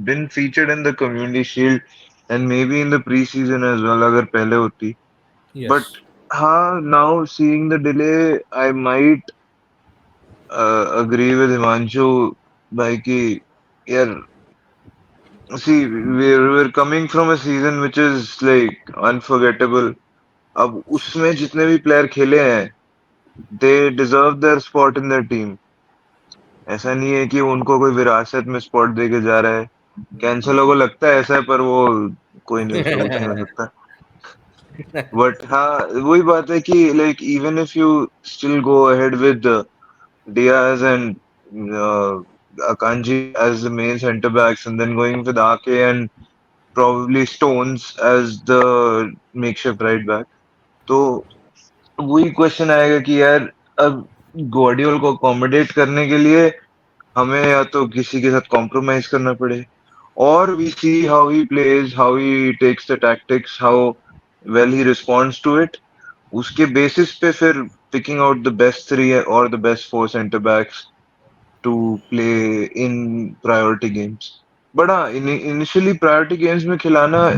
S2: been featured in the Community Shield and maybe in the preseason as well अगर पहले होती।
S4: Yes,
S2: But हाँ, now seeing the delay, I might agree with Himanshu भाई कि यार see we're coming from a season which is like unforgettable। अब उसमें जितने भी प्लेयर खेले हैं they deserve their spot in their team। ऐसा नहीं है कि उनको कोई विरासत में स्पॉट दे के जा रहा है। कैंसलो को लगता है ऐसा है पर वो कोई नहीं उसका कुछ नहीं हो सकता। बट हाँ वही बात है कि like even if you still go ahead with Diaz and Akanji as the main centre backs and then going with Ake and probably Stones as the makeshift right back, तो वही क्वेश्चन आएगा कि यार अब गॉर्डियोल को अकोमोडेट करने के लिए हमें या तो किसी के साथ कॉम्प्रोमाइज करना पड़े और we see how he plays how he takes the tactics how well he responds to it, उसके बेसिस पे फिर पिकिंग आउट द बेस्ट 3 और the best 4 centre backs to play in priority games. But हाँ initially priority games में खिलाना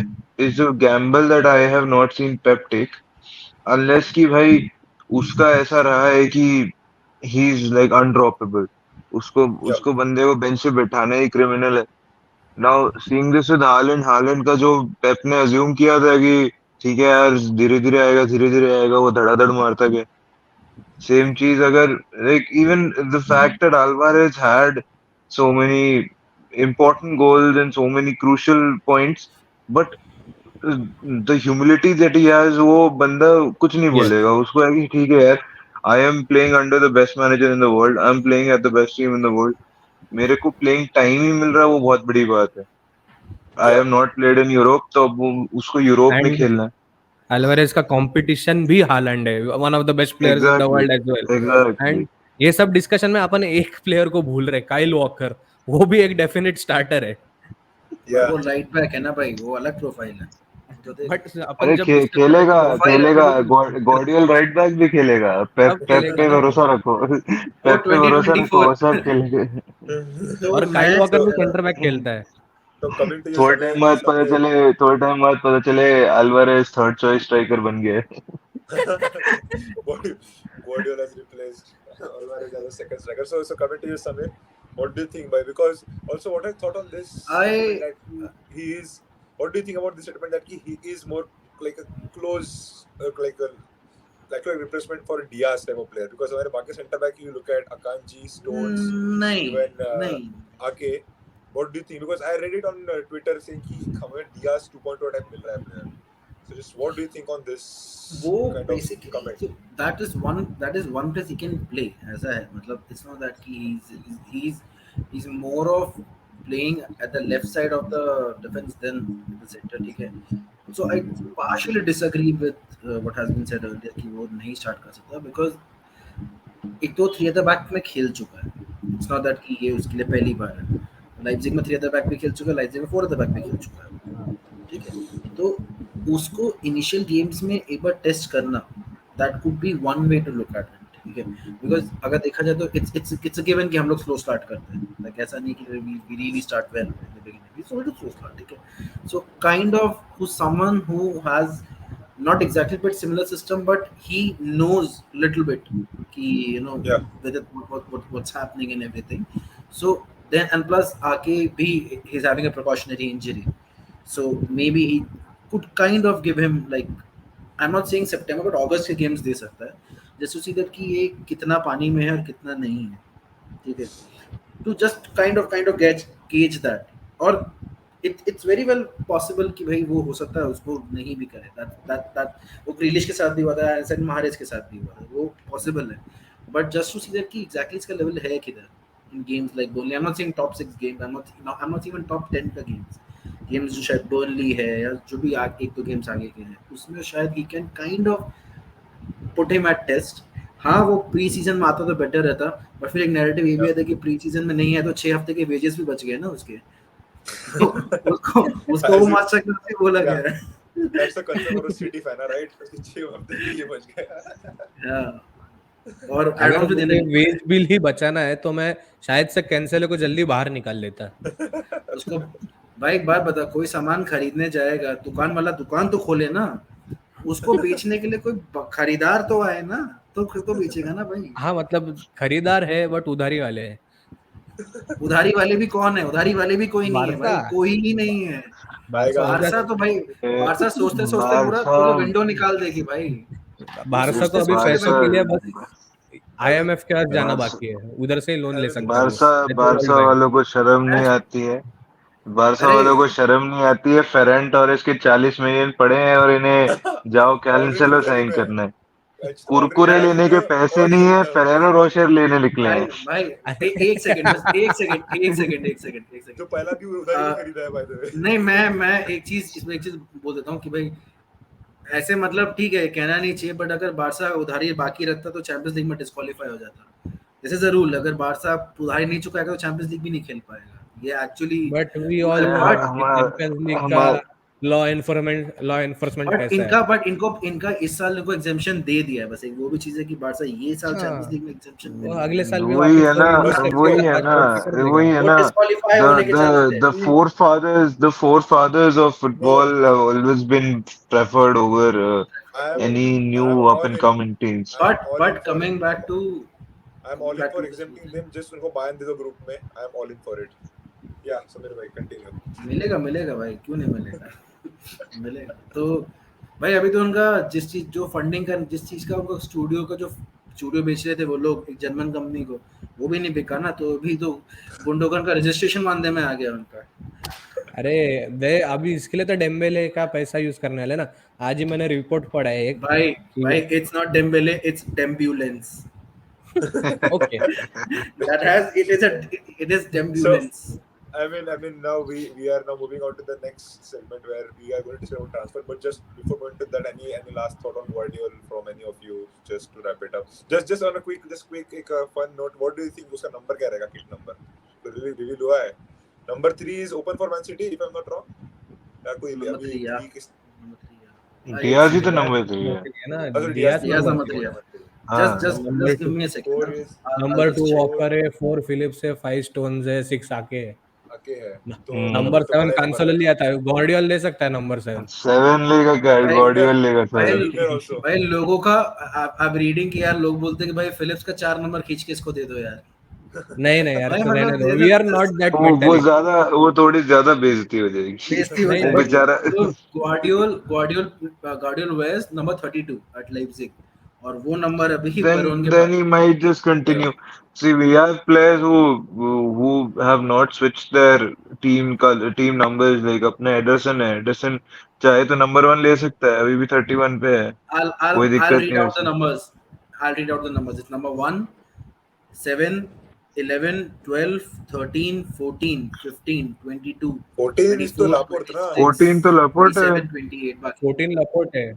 S2: is a gamble that I have not seen Pep take unless कि भाई उसका ऐसा रहा है कि ही इज लाइक अनड्रॉपेबल, उसको उसको बंदे को बेंच पे बैठाना ही क्रिमिनल है। Now seeing this with Holland का जो पेप ने अज्यूम किया था कि ठीक है यार धीरे धीरे आएगा, वो धड़ाधड़ मारता गया। सेम चीज अगर like even the fact that Alvarez had so many important goals and so many crucial points, but the humility that he has, वो बंदा कुछ नहीं
S4: Yes.
S2: बोलेगा, उसको है कि ठीक है यार, I am playing under the best manager in the world, I am playing at the best team in the world, मेरे को प्लेइंग टाइम ही मिल रहा है, वो बहुत बड़ी बात है। आई
S1: Yeah.
S2: Am not played in Europe, तो अब उसको यूरोप में
S4: And
S2: खेलना है।
S4: अल्वारेज का कंपटीशन भी हालैंड है, one of the best players in the
S2: exactly
S4: world as well.
S2: Exactly
S4: and ये सब डिस्कशन में अपन एक प्लेयर को भूल रहे, काइल वॉकर, वो भी एक डेफिनेट स्टार्टर है।
S1: Yeah.
S3: वो राइट बैक है ना भाई, वो अलग प्रोफाइल है तो देख।
S4: बट अपन
S2: अरे
S4: जब discuss
S2: खेलेगा
S3: प्रोफाइल
S2: खेलेगा
S3: है वो,
S2: गॉर्डियल राइट बैक भी खेलेगा, पेप
S4: सब
S2: पेप
S4: खेलेगा
S2: पे
S4: ना वो।
S2: भरोसा रखो,
S3: वो
S2: पेप पे भरोसा रखो,
S3: 2024
S2: वो सब खेलेंगे।
S3: तो
S4: और काइल
S3: मैच
S4: वॉकर भी सेंटर बैक खेलता है।
S1: So coming to you, Samir. Samir.
S2: थोड़े टाइम बाद पता चले अल्वारेज थर्ड चॉइस स्ट्राइकर बन गए।
S1: Guardiola has replaced Alvarez as a second striker. So coming to you, Samir, what do you think, by? Because also what I thought on this statement that he is. What do you think about this statement that he is more like a close, like a replacement for Diaz type of player? Because when बाकी center back you look at Akanji, Stones,
S3: नहीं
S1: even
S3: नहीं
S1: Ake. What do you think? Because I read it on Twitter saying कि हमें Diaz 2.2 type मिल रहा है player. So just what do you think on this
S3: वो
S1: kind
S3: basically
S1: of comment?
S3: so that is one place he can play ऐसा है, मतलब it's not that he's more of playing at the left side of the defense than the center, ठीक है। So I partially disagree with what has been said earlier कि वो नहीं start कर सकता, because एक तो थ्री एट द बैक में खेल चुका है, इट्स नॉट दैट कि ये उसके लिए पहली बार है। लाइप्जिग में थ्री एट द बैक भी खेल चुका है, लाइप्जिग में फोर एट द बैक भी खेल चुका है, ठीक है। तो उसको इनिशियल गेम्स में एक बार टेस्ट करना, that could be one way to look at it, ठीक है। बिकॉज अगर देखा जाए तो इट्स अ गिवन कि हम लोग स्लो स्टार्ट करते हैं, लाइक ऐसा नहीं कि we really start well in the beginning, we slow start, ठीक है। So kind of who someone who has not exactly but similar system, but he knows little bit ki, you know,
S1: Yeah.
S3: whether what's happening and everything. So then, and plus Ake bhi, he's having a precautionary injury, so maybe he could kind of give him, like, I'm not saying September but August के games दे सकता है, just to see that कि ये कितना पानी में है और कितना नहीं है, ठीक है। to just kind of gauge that, और it's very well possible कि भाई वो हो सकता है उसको नहीं भी करे, that वो ग्रिलिश के साथ भी हुआ था, एसन महारेज के साथ भी हुआ था, वो पॉसिबल है। But just to see that कि एग्जैक्टली इसका लेवल है किधर in games like Burnley, I am not saying top 6 games, I am not even top 10 का गेम्स जो शायद बर्नली है या जो भी एक दो गेम्स आगे के हैं, उसमें शायद ही can kind of put him at test. हाँ वो प्री सीजन में आता तो बेटर रहता, बट फिर एक नैरेटिव ये भी है कि प्री सीजन में नहीं है तो 6 हफ्ते के वेजेस भी बच गए ना उसके, तो उसको वो मास्टर क्लास भी बोला गया है।
S1: That's the concept of a City fan, right? 6 हफ्ते के लिए बच गया।
S3: और एड ऑन टू
S4: मुझे वेज बिल ही बचाना है तो मैं शायद से कैंसेलो को जल्दी बाहर निकाल लेता।
S3: उसको भाई एक बात बता, कोई सामान खरीदने जाएगा दुकान वाला दुकान तो खोले ना, उसको बेचने के लिए कोई खरीदार तो आए ना, तो बेचेगा ना भाई।
S4: हाँ मतलब खरीदार है बट उधारी वाले हैं।
S3: उधारी वाले भी कौन है? उधारी वाले भी कोई नहीं है भाई, कोई ही नहीं है। बारसा तो भाई, बारसा सोचते सोचते पूरा विंडो निकाल देगी भाई।
S4: बारसा तो अभी पैसों के लिए बस आईएमएफ के पास जाना बाकी है, उधर से लोन ले सकता है।
S2: बारसा वालों को शर्म नहीं आती है, बारसा वालों को शर्म नहीं आती है। फेरेंट और इसके 40 मिलियन पड़े हैं और इन्हें जाओ कैंसेलो साइन करना है। कुरकुरे लेने के पैसे नहीं है, फेरेरो रोशर लेने निकले हैं
S3: भाई। एक सेकंड
S1: जो पहला भी उधारी में खरीदा है बाय द वे।
S3: नहीं मैं एक चीज बोल देता हूँ कि भाई ऐसे मतलब ठीक है कहना नहीं चाहिए, बट अगर बारसा उधारी बाकी रखता तो चैंपियंस लीग में डिस्क्वालीफाई हो जाता। दिस इज अ रूल, अगर बारसा उधारी नहीं चुकाएगा तो चैंपियंस लीग भी नहीं खेल पाएगा। ये actually
S4: but we all know Champions League का लॉ एनफोर्समेंट कैसा है।
S3: बट इनका इस साल इनको एग्जेम्पशन दे दिया है, बस एक वो भी चीज है कि बारसा ये साल चैंपियंस लीग में एग्जेम्पशन
S4: वो अगले साल भी
S2: वही है ना
S3: डिस्क्वालीफाई होने के चांसेस है।
S2: the forefathers of football have always been preferred over any new up and coming teams.
S3: But coming back to
S1: I'm all in for exempting them, just उनको ban दे दो group में, I'm all in for it. Yeah, Sameer भाई continue.
S3: मिलेगा भाई, क्यों नहीं मिलेगा? मिलेगा तो भाई अभी तो उनका जिस चीज जो फंडिंग का जिस चीज का उनको स्टूडियो का जो स्टूडियो बेच रहे थे वो लोग एक जर्मन कंपनी को, वो भी नहीं बिका ना, तो अभी तो गुंडोगन का रजिस्ट्रेशन मानने में आ गया उनका।
S4: अरे वे अभी इसके लिए तो डेम्बेले का पैसा यूज करने वाले ना। आज ही मैंने रिपोर्ट पढ़ा है एक
S3: भाई it's not Dembele, it's Dembulance.
S4: Okay
S3: it is Dembulance.
S1: I mean now we are now moving on to the next segment where we are going to say about transfer, but just before going to that, any last thought on Guardiola from any of you, just to wrap it up, just on a quick एक fun note, what do you think उसका number क्या रहेगा, kit number? तो reveal हुआ है, number 3 is open for Man City if I'm not wrong, या कोई अभी
S2: डियाज ही तो नंबर 3 है
S4: ना,
S3: डियाज नंबर 3 है। just
S4: Number
S3: give me a second।
S1: 4 is
S4: number 2 walker है, 4 फिलिप्स है, 5 स्टोन्स है, 6 आके है।
S1: आके है, तो
S4: नंबर
S1: तो
S4: 7
S1: बड़ा
S4: कांसेलो लिया था, गार्डियोल ले सकता है नंबर 7।
S2: 7 लेगा क्या, गार्डियोला लेगा 7।
S3: भाई लोगों का आप रीडिंग की यार, लोग बोलते हैं कि भाई फिलिप्स का 4 नंबर खींच के इसको दे दो यार।
S4: नहीं यार,
S3: भाई
S4: तो
S3: मतलब
S4: रहने दो, वी आर नॉट दैट
S2: वो
S4: मेंटली।
S2: ज्यादा, वो थोड़ी ज्यादा बेइज्जती हो जाएगी।
S3: बेइज्जती हो
S4: नहीं,
S3: जाएगी।
S2: वो बेचारा
S3: तो गार्डियोल वेयर्स नंबर 32 एट लाइप्जिग, और वो नंबर अभी पर उनके
S2: then he might just continue. See, we have players who have not switched their team numbers. Like अपने एडरसन चाहे तो नंबर 1 ले सकता है, अभी भी 31 पे है, कोई
S3: I'll
S2: दिक्कत
S3: read
S2: नहीं
S3: out the
S2: है।
S3: numbers. It's number 1, 7, 11, 12, 13, 14, 15, 22,
S1: 14 is तो
S3: 24,
S1: लापोर्ट ना,
S2: 14 तो लापोर्ट है।
S3: 27, 28 बाकी
S4: 14 लपोर्ट है।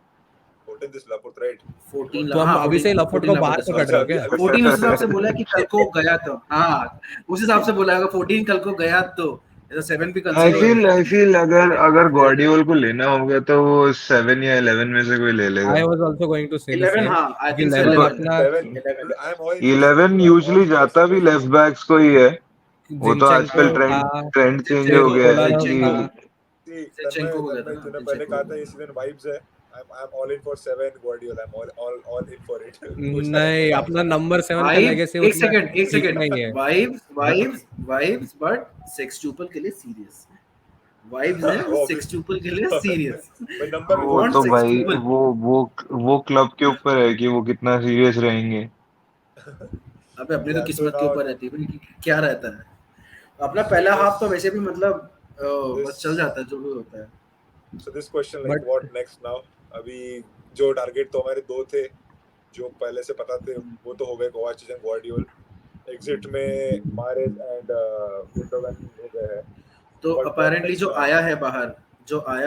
S1: 14 is लापोर्ट, right?
S3: 14
S4: तो हम
S3: हाँ,
S4: अभी से
S3: 14
S4: लपोर्ट को बाहर
S3: sorry,
S4: पकड़ रहे हो क्या?
S3: 14 उस हिसाब से बोला कि कल को गया तो, हाँ उस हिसाब से बोला, अगर 14 कल को गया तो 7 भी
S2: I
S3: कंसीडर
S2: feel अगर गार्डियोल को लेना होगा तो वो 7 या 11 में से कोई ले लेगा।
S4: I was also going to say the
S3: 11
S4: same।
S3: हाँ, I think so,
S4: 11
S3: 11,
S4: अपना
S1: 7 I'm all in
S2: 11 यूजुअली जाता भी लेफ्ट बैक्स को ही है। वो तो आजकल
S4: जिंचेंको
S2: ट्रेंड चेंज हो
S3: जिंचेंको
S2: गया है
S3: जिंचेंको
S2: कि
S3: जिंचेंको हो गया था ना,
S1: तूने पहले
S3: जिंचेंको
S1: कहा
S3: हो
S1: था
S3: गया।
S1: ये सीजन वाइब्स है, I'm all in for 7 Guardiola, I'm all in for it।
S4: नहीं, अपना नंबर 7 का लेगेसी
S3: एक सेकंड
S4: नहीं है।
S3: वाइब्स बट सेक्सटुपल के लिए सीरियस वाइब्स है, सेक्सटुपल के लिए सीरियस।
S1: भाई नंबर
S2: वो तो भाई वो क्लब के ऊपर है कि वो कितना सीरियस रहेंगे।
S3: अबे अपनी तो
S1: Yeah,
S3: किस्मत
S1: so
S3: के
S1: now-
S3: ऊपर रहती है कि क्या रहता है। अपना पहला हाफ तो वैसे भी मतलब बस चल जाता है जो भी होता है।
S1: So this question like
S4: But-
S1: what next now? अभी जो टारगेट तो हमारे 2 थे जो पहले से पता थे, वो तो हो गए, कोवाचिच एंड गार्डियोल। एग्जिट में मारेज एंड गुंडोगन हो गए हैं।
S3: तो
S1: But
S3: अपेरेंटली
S1: what
S3: जो
S1: next
S3: आया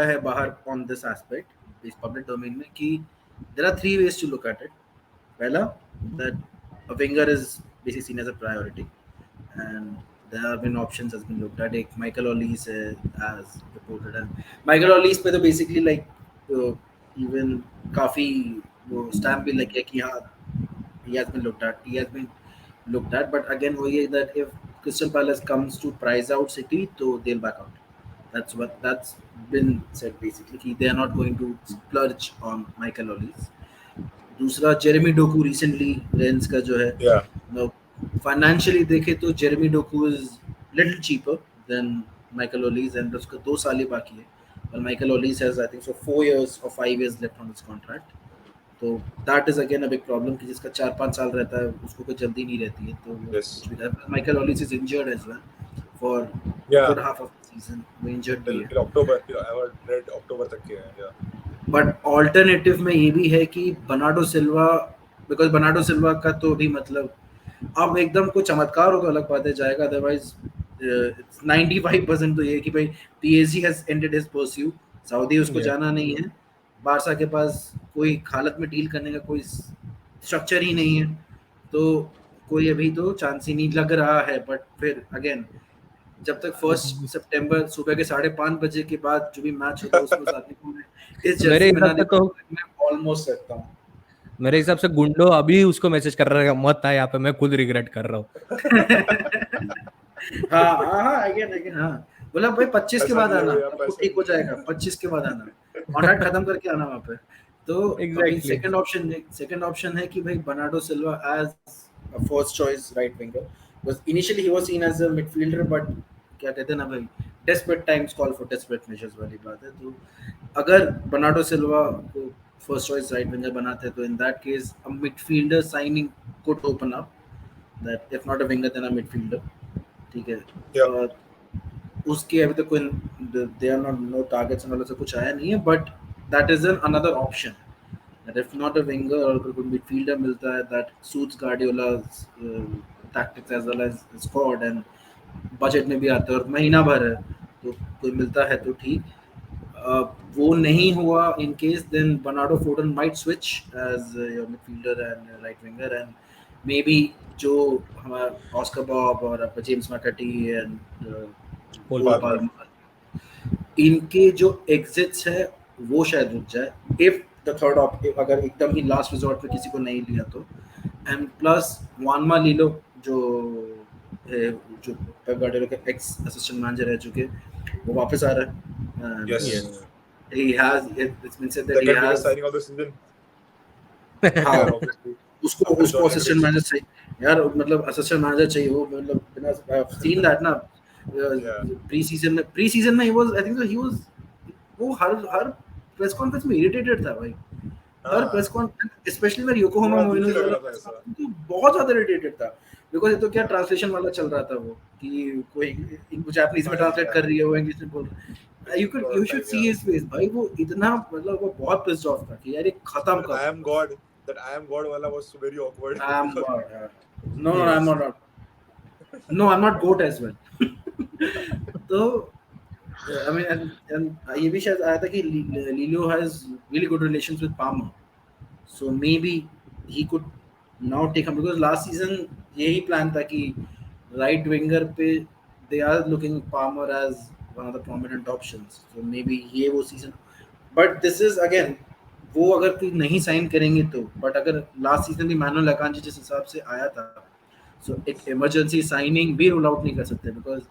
S3: है बाहर ऑन दिस एस्पेक्ट इस पब्लिक डोमेन में कि there are 3 ways to look at it। पहला, that a winger is basically seen as a priority and there have been options has been looked at। एक Michael Olise as reported, and Michael Olise पे तो basically like even काफी वो stamp भी लग गया कि हाँ he has been looked at but again वही है that if Crystal Palace comes to price out City तो they'll back out। that's been said basically कि they are not going to splurge on Michael Olise। दूसरा Jeremy Doku recently Rennes का जो है
S1: Yeah.
S3: Financially देखे तो Jeremy Doku is little cheaper than Michael Olise and उसका 2 साल ही बाकी है, और Michael Olise has I think so 4 years or 5 years left on his contract। तो that is again a big problem कि जिसका 4-5 साल रहता है उसको कोई जल्दी नहीं रहती है। तो
S1: Yes.
S3: Michael Olise is injured as well for
S1: Yeah.
S3: Good half of the season, वो इंजर्ड भी है।
S1: Till October, I heard read October तक के हैं। Yeah.
S3: बट ऑल्टरनेटिव में ये भी है कि Bernardo Silva, because Bernardo Silva का तो भी मतलब अब एकदम कोई चमत्कार हो तो अलग बात है जाएगा, अदरवाइज 95% तो ये है कि भाई PSG has ended his pursue, Saudi उसको
S4: Yeah.
S3: जाना नहीं है, बारसा के पास कोई हालत में डील करने का कोई स्ट्रक्चर ही नहीं है, तो कोई अभी तो चांस ही नहीं लग रहा है। बट फिर अगेन जब तक 1 सितंबर सुबह के 5:30 बजे के बाद जो भी मैच होता है उसमें उस आदमी को मैं इस
S4: मेरे
S3: जर्सी में ना
S4: हिसाब से
S3: देखूं,
S4: तो
S3: मैं ऑलमोस्ट सकता हूँ।
S4: मेरे हिसाब से गुंडो अभी उसको मैसेज कर रहा है, मत आ यहाँ पे, मैं खुद रिग्रेट कर रहा हूँ।
S3: हाँ अगेन हाँ बोला भाई 25 के बाद आना, आपको ठीक हो जाएगा, 25 के बाद आना, कॉन्ट्रैक्ट खत्म करके आना वहाँ पे। तो
S4: Exactly.
S3: सेकंड ऑप्शन है कि भाई Bernardo Silva as a first choice right winger, because initially he was seen as a midfielder, but क्या कहते हैं ना भाई, desperate times call for desperate measures वाली बात है. तो अगर बर्नार्डो सिल्वा को फर्स्ट चॉइस राइट विंगर बनाते हैं, तो in that case a midfielder signing could open up, that if not a winger then a midfielder. ठीक है.
S1: Yeah.
S3: और उसके अभी तक कोई they are not no targets वाला से कुछ आया नहीं है, but that is an another option, that if not a winger और कोई midfielder मिलता है that suits Guardiola's tactics as well as squad, and budget में भी आता है और महीना भर है, तो कोई मिलता है तो ठीक. वो नहीं हुआ in case, then Bernardo Foden might switch as your midfielder and right winger, and maybe जो हमारा ऑस्कर बॉब और जेम्स मैकर्टी एंड
S4: Cole
S1: Palmer.
S3: इनके जो एग्जिट्स है वो शायद रुक जाए इफ द थर्ड ऑप्शन, अगर एकदम ही लास्ट रिजॉर्ट पे किसी को नहीं लिया तो. एंड प्लस वानमा लीलो जो पेप गार्डियोला के एक्स असिस्टेंट मैनेजर है, जो कि वो वापस आ रहा है.
S1: Yes.
S3: he has it's been said
S1: The
S3: that he
S1: biggest
S3: has
S1: signing of the season.
S3: हाँ,
S1: Yeah, obviously.
S3: उसको असिस्टेंट मैनेजर चाहिए यार, मतलब असिस्टेंट मैनेजर चाहिए वो, मतलब बिना सीन दैट ना. प्री सीजन में he was, I think so he was, वो हर प्रेस कॉन्फ्रेंस में इरिटेटेड था भाई. हर प्रेस कॉन्फ्रेंस स्पेशली में योकोहामा
S1: थोड़ा
S3: मोइनो
S1: दुखी लग रहा था ऐसा.
S3: तो बहुत ज्यादा इरिटेटेड था, बिकॉज़ ये तो क्या ट्रांसलेशन वाला चल रहा था वो, कि कोई इनको जापानीज में ट्रांसलेट कर रही है, वो इंग्लिश में बोल रहा है. you should see his face भाई, वो इतना, मतलब वो बहुत पिस्ड ऑफ था कि यार ये खत्म कर.
S1: I am God. That I am God wala was very awkward.
S3: I am God. No, I'm not. No, I'm not goat as well. तो I mean, and ये भी शायद आया था कि Lilio has really good relations with Palmer, so maybe he could now take him, because last season यही plan था कि right winger पे they are looking Palmer as one of the prominent options, so maybe ये वो season, but this is again, वो अगर कोई नहीं साइन करेंगे तो, बट अगर लास्ट सीजन भी मैनुअल अकांजी जिस हिसाब से आया था, सो एक इमरजेंसी साइनिंग भी रूल आउट नहीं कर सकते, बिकॉज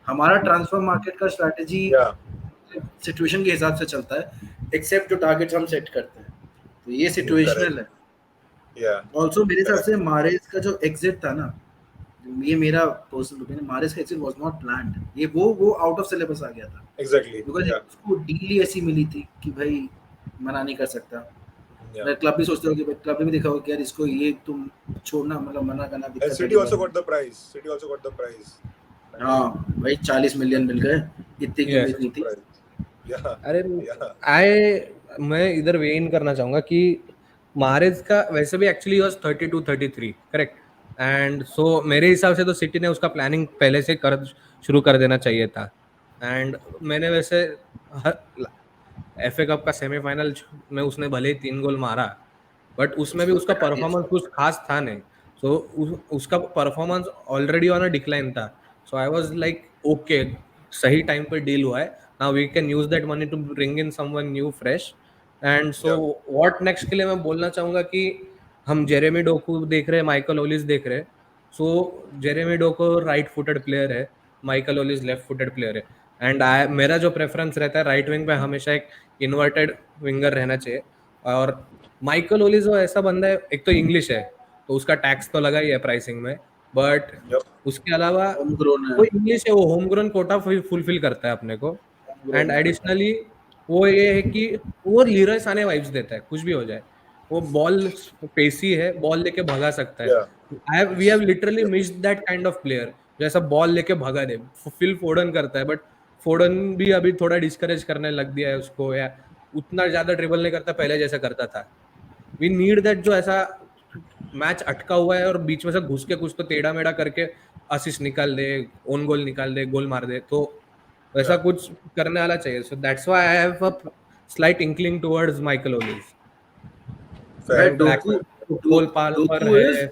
S3: हमारा ट्रांसफर मार्केट का स्ट्रेटजी सिचुएशन के हिसाब से चलता है, एक्सेप्ट जो टारगेट्स हम सेट करते हैं, तो ये सिचुएशनल है. ऑल्सो मेरे हिसाब से मारेज का जो एग्जिट था ना, ये मेरा पर्सनल ओपिनियन, मारेज का एग्जिट वाज नॉट प्लान्ड, ये वो आउट ऑफ सिलेबस आ गया था.
S1: Exactly.
S3: बिकॉज उसको डील ऐसी मिली थी कि भाई मना नहीं कर सकता. क्लब भी सोचते हो कि क्लब ने भी देखा होगा कि यार इसको ये तुम छोड़ना, मतलब मना करना दिक्कत है.
S1: City also got the prize.
S3: हाँ भाई 40 मिलियन मिल गए, इतनी की उम्मीद नहीं थी.
S4: अरे मैं इधर वेन करना चाहूंगा कि मारेज का वैसे भी actually was 32-33 correct, and so मेरे हिसाब से तो सिटी ने उसका प्लानिंग पहले से शुरू कर देना चाहिए था. एंड मैंने वैसे एफए कप का सेमीफाइनल में उसने भले ही 3 गोल मारा, बट उसमें भी उसका परफॉर्मेंस कुछ खास था नहीं. सो उसका performance already on a decline था. So I was like okay, सही टाइम पर डील हुआ है, now we can use that money to bring in someone new fresh. And so what next के लिए मैं बोलना चाहूंगा कि हम जेरेमी डोकू देख रहे हैं, माइकल ओलिस देख रहे हैं. So Jeremy Doku right footed player है, Michael Olise left footed player है, एंड मेरा जो प्रेफरेंस रहता है राइट विंग पे हमेशा एक इन्वर्टेड विंगर रहना चाहिए. और माइकल ओलिस वो ऐसा बंदा है, एक तो इंग्लिश है तो उसका टैक्स तो लगा ही है प्राइसिंग में, बट उसके अलावा वो इंग्लिश है, वो होम ग्रोन कोटा फुलफिल करता है अपने को. एंड एडिशनली वो ये है कि वो लीरॉय साने वाइब्स देता है, कुछ भी हो जाए वो बॉल पेसी है, बॉल लेके भगा सकता है. We have literally missed that kind of player जैसा बॉल लेके भगा दे. फिल फोडन करता है, बट फोडन भी अभी थोड़ा डिस्करेज करने लग दिया है उसको, या उतना ज्यादा ड्रिबल नहीं करता पहले जैसा करता था. वी नीड दैट जो ऐसा मैच अटका हुआ है और बीच में से घुस के कुछ तो टेढ़ा मेढ़ा करके असिस्ट निकाल दे, ओन गोल निकाल दे, गोल मार दे, तो वैसा कुछ करने वाला चाहिए. So that's why I have a slight inkling towards Michael Olise.
S3: Cole Palmer है,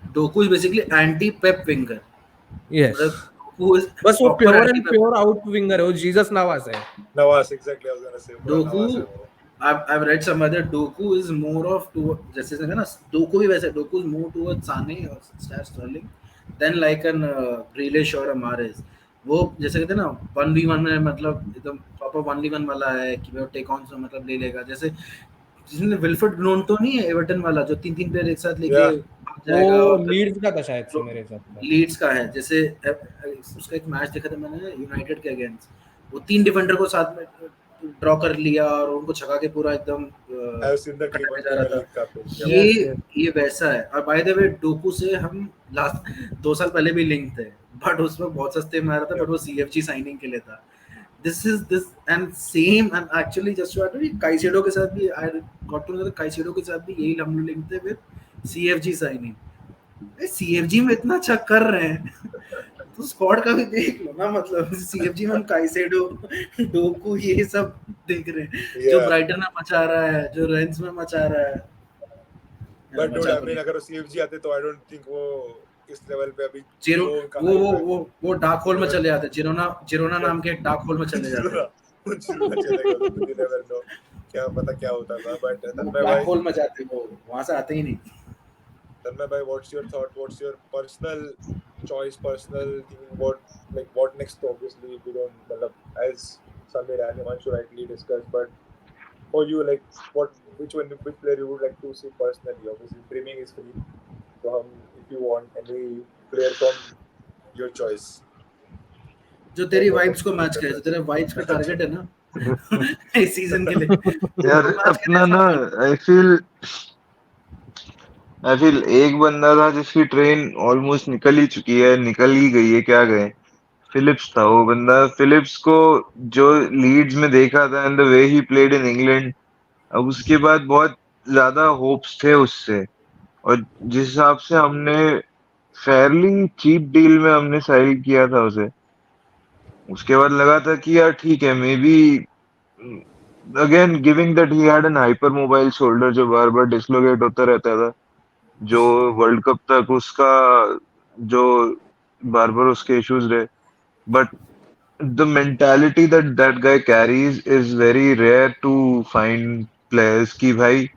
S3: Doku is basically anti Pep winger.
S4: Yes, बस वो pure and pure out winger है, वो जीसस नवास है.
S1: Navas, exactly, I was gonna say.
S3: Doku, I've read somewhere Doku is more of to, जैसे से ना Doku भी वैसे, Doku is more towards Sane or Sterling than like an Grealish or a Mahrez. वो जैसे कहते हैं ना 1v1 में, मतलब एकदम प्रॉपर 1v1 वाला है कि वो टेक ऑन से मतलब ले लेगा. जैसे जिसने विल्फ्रेड ग्नोन तो नहीं है एवर्टन वाला जो 3 प्लेयर एक साथ लेके
S1: Yeah.
S3: भाग जाएगा
S4: वो
S3: और
S4: लीड्स का था शायद से मेरे हिसाब से।
S3: लीड्स का है। जैसे उसका एक मैच देखा था मैंने यूनाइटेड के अगेंस्ट, वो 3 डिफेंडर को साथ में ड्रॉ कर लिया और उनको छका के पूरा एकदम
S1: I've seen the clip on
S3: जा रहा
S1: Premier
S3: था।
S1: League का page. Yeah.
S3: ये
S4: Yes, yes.
S3: ये वैसा है। और बाय द वे डोकू से हम लास्ट 2 साल पहले भी लिंक थे, बट उसमें बहुत सस्ते में आ रहा था, बट वो सीएफजी साइनिंग के लिए था। This and same and actually just to add Caicedo के साथ भी I got to know that Caicedo के साथ भी यही हम लोग लिंक थे विद सीएफजी साइनिंग। सीएफजी में इतना अच्छा कर रहे हैं तो स्क्वाड का भी देख लो ना, मतलब सीएफजी में हम काइसेडो डोकू ये सब देख रहे हैं, जो
S1: Yeah.
S3: ब्राइटन में मचा रहा है, जो रेंस में मचा रहा है।
S1: But dude,
S3: मचा
S1: I
S3: तो
S1: mean,
S3: नहीं।
S1: अगर वो CFG आते तो I don't think वो इस लेवल पे अभी
S3: जीरो
S1: जो उनका
S3: वो
S1: hype
S3: वो
S1: है।
S3: वो डार्क होल में चले जाते, जिरोना नाम के एक डार्क होल में चले जाते।
S1: जिरोना चलेगा तो you never know, क्या पता क्या होता था। But तन्मय
S3: ब्लैक
S1: भाई,
S3: होल में जाते वो, वहां से आते ही नहीं।
S1: तन्मय भाई, what's your thought? What's your personal choice, personal thing? What next? Obviously, we don't, मतलब as Samir and Himanshu rightly discussed, but for you, like which player you would like to see personally? Obviously, dreaming is free. So if you want any player from your choice,
S3: जो तेरी vibes को match करे, जो तेरे vibes का target है ना इस सीजन के लिए,
S2: यार
S3: वो मैच
S2: अपना
S3: करे
S2: ना
S3: सामने।
S2: आई फील एक बंदा था जिसकी ट्रेन ऑलमोस्ट निकल ही चुकी है, निकल ही गई है, क्या गए, फिलिप्स था वो बंदा। फिलिप्स को जो लीड्स में देखा था and the way he played in England, अब उसके बाद बहुत ज्यादा होप्स थे उससे, और जिस हिसाब से हमने फेयरली चीप डील में हमने साइन किया था उसे, उसके बाद लगा था कि यार ठीक है, may be again giving that he had an hyper mobile shoulder जो बार बार डिसलोकेट होता रहता था, जो वर्ल्ड कप तक उसका जो बार बार उसके इश्यूज रहे, but the mentality that guy carries is very rare to find players कि भाई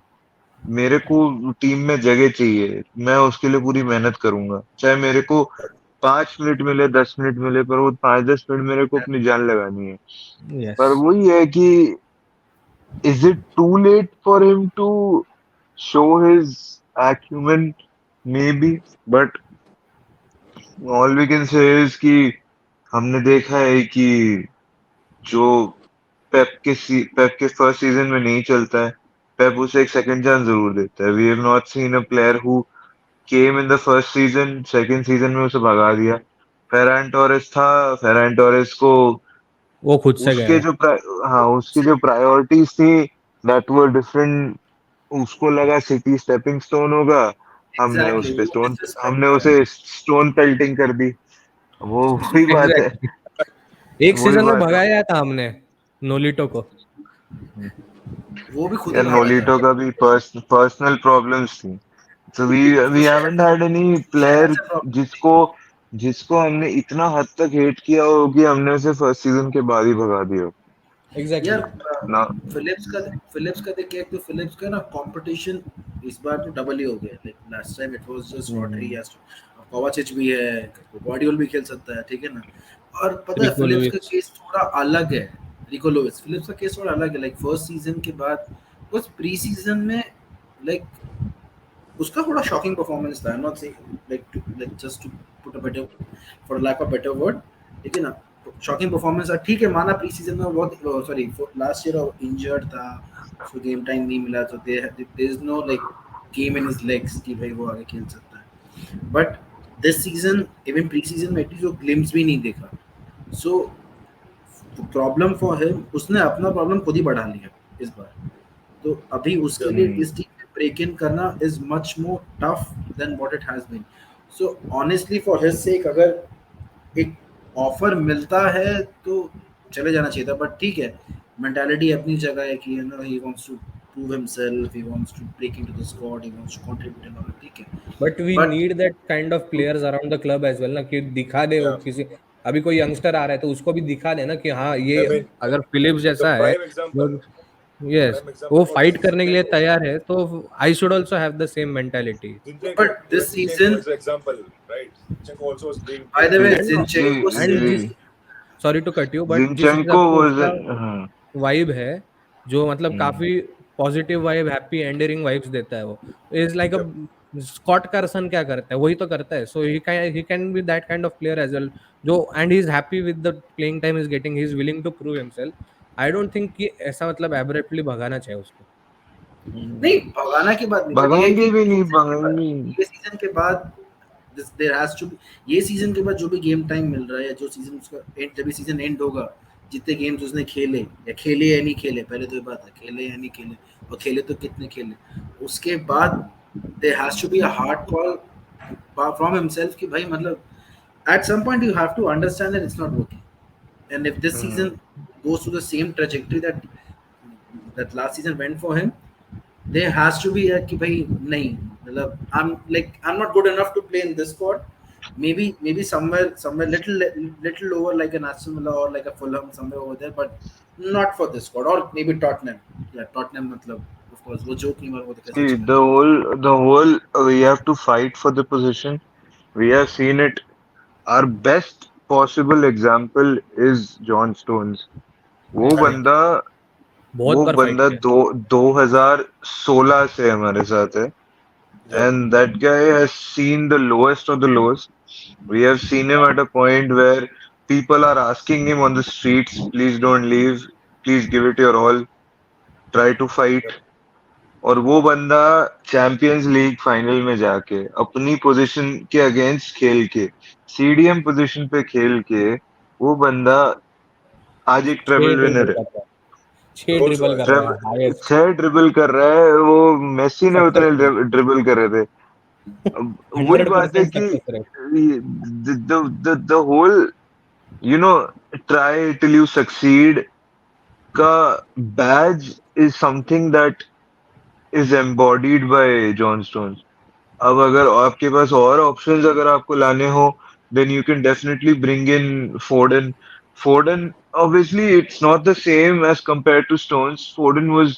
S2: मेरे को टीम में जगह चाहिए, मैं उसके लिए पूरी मेहनत करूंगा, चाहे मेरे को 5 मिनट मिले 10 मिनट मिले, पर वो 5-10 मिनट मेरे को अपनी जान लगानी है।
S4: Yes.
S2: पर वही है कि is it too late for him to show his acumen? Maybe, but all we can say is कि हमने देखा है कि जो पेप के फर्स्ट सीजन में नहीं चलता है, पेप उसे एक सेकंड चांस जरूर देता है। We have not seen a player who came in the first season, second season में उसे भगा दिया। फेरान टोरेस था, फेरान टोरेस को
S4: वो खुद से
S2: उसके
S4: गया।
S2: जो हाँ उसकी जो प्रायोरिटीज थी दैट वर डिफरेंट। उसको लगा सिटी स्टेपिंग स्टोन होगा,
S3: एग्जैक्टली, वो
S2: हमने
S3: डिसरिस्पेक्ट है।
S2: उसे स्टोन पेल्टिंग कर दी। वो वही बात है,
S4: Exactly. एक
S2: वही
S4: सीजन में
S2: बात है।
S4: भगाया था हमने नोलिटो को।
S3: वो भी खुद ही
S2: यार
S3: भागा
S2: नोलिटो
S3: था।
S2: का भी पर्सनल प्रॉब्लम्स थी, so we
S3: शहर
S2: haven't had any
S3: शहर
S2: player
S3: से प्रॉब्लम थी।
S2: जिसको जिसको हमने इतना हद तक हेट किया हो कि हमने उसे फर्स्ट सीजन के बाद ही भगा दिया हो।
S3: यार
S4: Exactly.
S2: ना
S3: फिलिप्स का देखिए, तो फिलिप्स का ना कंपटीशन इस बार तो डबल ही हो गया। Like last time it was just Rodri, कोवाचिच भी है, गार्डियोल भी खेल सकता है, ठीक है ना। और पता है
S4: रिको
S3: फिलिप्स का
S4: लुइस।
S3: केस थोड़ा अलग है। रिको लुइस, फिलिप्स का केस थोड़ा अलग है। लाइक फर्स्ट सीजन के बाद बस प्री सीजन में लाइक उसका थोड़ा शॉकिंग परफॉर्मेंस था। I am not saying like just to put a better for lack of better word, लेकिन ना शॉकिंग परफॉर्मेंस है, ठीक है, माना प्री सीजन में बहुत सॉरी लास्ट ईयर इंजर्ड था, उसको गेम टाइम नहीं मिला, तो there is no like game in his legs कि भाई वो आगे खेल सकता है। But this season even pre season में एटलीस्ट वो ग्लिम्स भी नहीं देखा। सो प्रॉब्लम फॉर हिम, उसने अपना प्रॉब्लम खुद ही बढ़ा लिया इस बार। तो अभी उसके लिए इस टीम में ब्रेक इन करना is much more tough than what it has been. So honestly for his sake अगर एक ऑफर मिलता है तो चले जाना चाहिए था। बट ठीक है, मेंटालिटी अपनी जगह है कि you know he wants to prove himself, he wants to break into the squad, he wants to contribute and all, ठीक है।
S4: But we
S3: but
S4: need that kind of players around the club as well ना, कि दिखा दे वो
S1: Yeah.
S4: किसी, अभी कोई youngster आ रहा है तो उसको भी दिखा दे ना कि हाँ ये
S1: I mean,
S4: अगर फिलिप्स
S1: the
S4: जैसा है,
S1: prime example,
S4: यस
S1: for
S4: वो
S1: this
S4: फाइट
S1: is
S4: करने के लिए
S1: Zinchenko.
S4: तैयार है, तो I should also have the same mentality.
S1: Zinchenko,
S3: But this
S1: even Zinchenko
S3: season,
S1: is an example, right? Zinchenko also was being
S3: by the way,
S1: paid.
S3: Zinchenko
S4: and
S3: से
S4: जिस, sorry to cut you, but जिस
S2: Zinchenko
S4: हिसाब से
S2: was
S4: उसका vibe है, जो मतलब काफी positive vibe, happy ending vibes देता है वो. Is like a Scott Carson क्या करता है वही तो करता है. So he can be that kind of player as well, जो and he is happy with the playing time is getting, he is willing to prove himself. I don't think कि ऐसा मतलब एब्रप्टली भगाना चाहिए उसको.
S3: नहीं भगाना की बात नहीं, but ये है
S2: भगाएंगे
S3: कि
S2: भी नहीं, भगाएंगे.
S3: ये सीजन के बाद देयर हैज टू बी, ये सीजन के बाद जो भी गेम टाइम मिल रहा है, या जो सीजन उसका एंड, जब भी सीजन एंड होगा, जितने गेम्स उसने खेले या खेले या नहीं खेले, पहले तो ये बात है खेले या नहीं खेले, और खेले तो कितने खेले, उसके बाद there has to be a hard call from himself कि भाई मतलब at some point you have to understand that it's not working, and if this season goes to the same trajectory that last season went for him, there has to be a कि भाई नहीं मतलब I'm not good enough to play in this squad, maybe somewhere little lower like an Aston Villa or like a Fulham, somewhere over there, but not for this squad, or maybe Tottenham. Yeah, Tottenham मतलब of course वो joke नहीं मार वो तो कैसे
S2: See,
S3: चला.
S2: the whole we have to fight for the position. We have seen it. Our best possible example is John Stones. वो
S3: Correct.
S2: बंदा
S4: बहुत
S2: वो
S4: बार फाइट
S2: बंदा
S4: किया.
S2: 2016 से हमारे साथ है. And that guy has seen the lowest of the lows. We have seen him at a point where people are asking him on the streets, please don't leave, please give it your all, try to fight. और वो बंदा champions league final में जाके अपनी position के against खेल के, CDM position पे खेल के, वो बंदा आज एक
S4: 6
S2: ट्रेबल
S4: ड्रिबल
S2: विनर है.
S4: कर रहा है, 6 ड्रिबल कर रहा है हाईएस्ट.
S2: 6 ड्रिबल कर रहा है वो. मेसी ने उतने
S4: सक्सेस रेट,
S2: ड्रिबल करे थे. वही बात है
S4: 100%
S2: कि
S4: success rate.
S2: the whole, you know, try till you succeed का badge is something that is embodied by John Stones. अब अगर आपके पास और ऑप्शंस अगर आपको लाने हो, then you can definitely bring in Foden. Foden, obviously, it's not the same as compared to Stones. Foden was,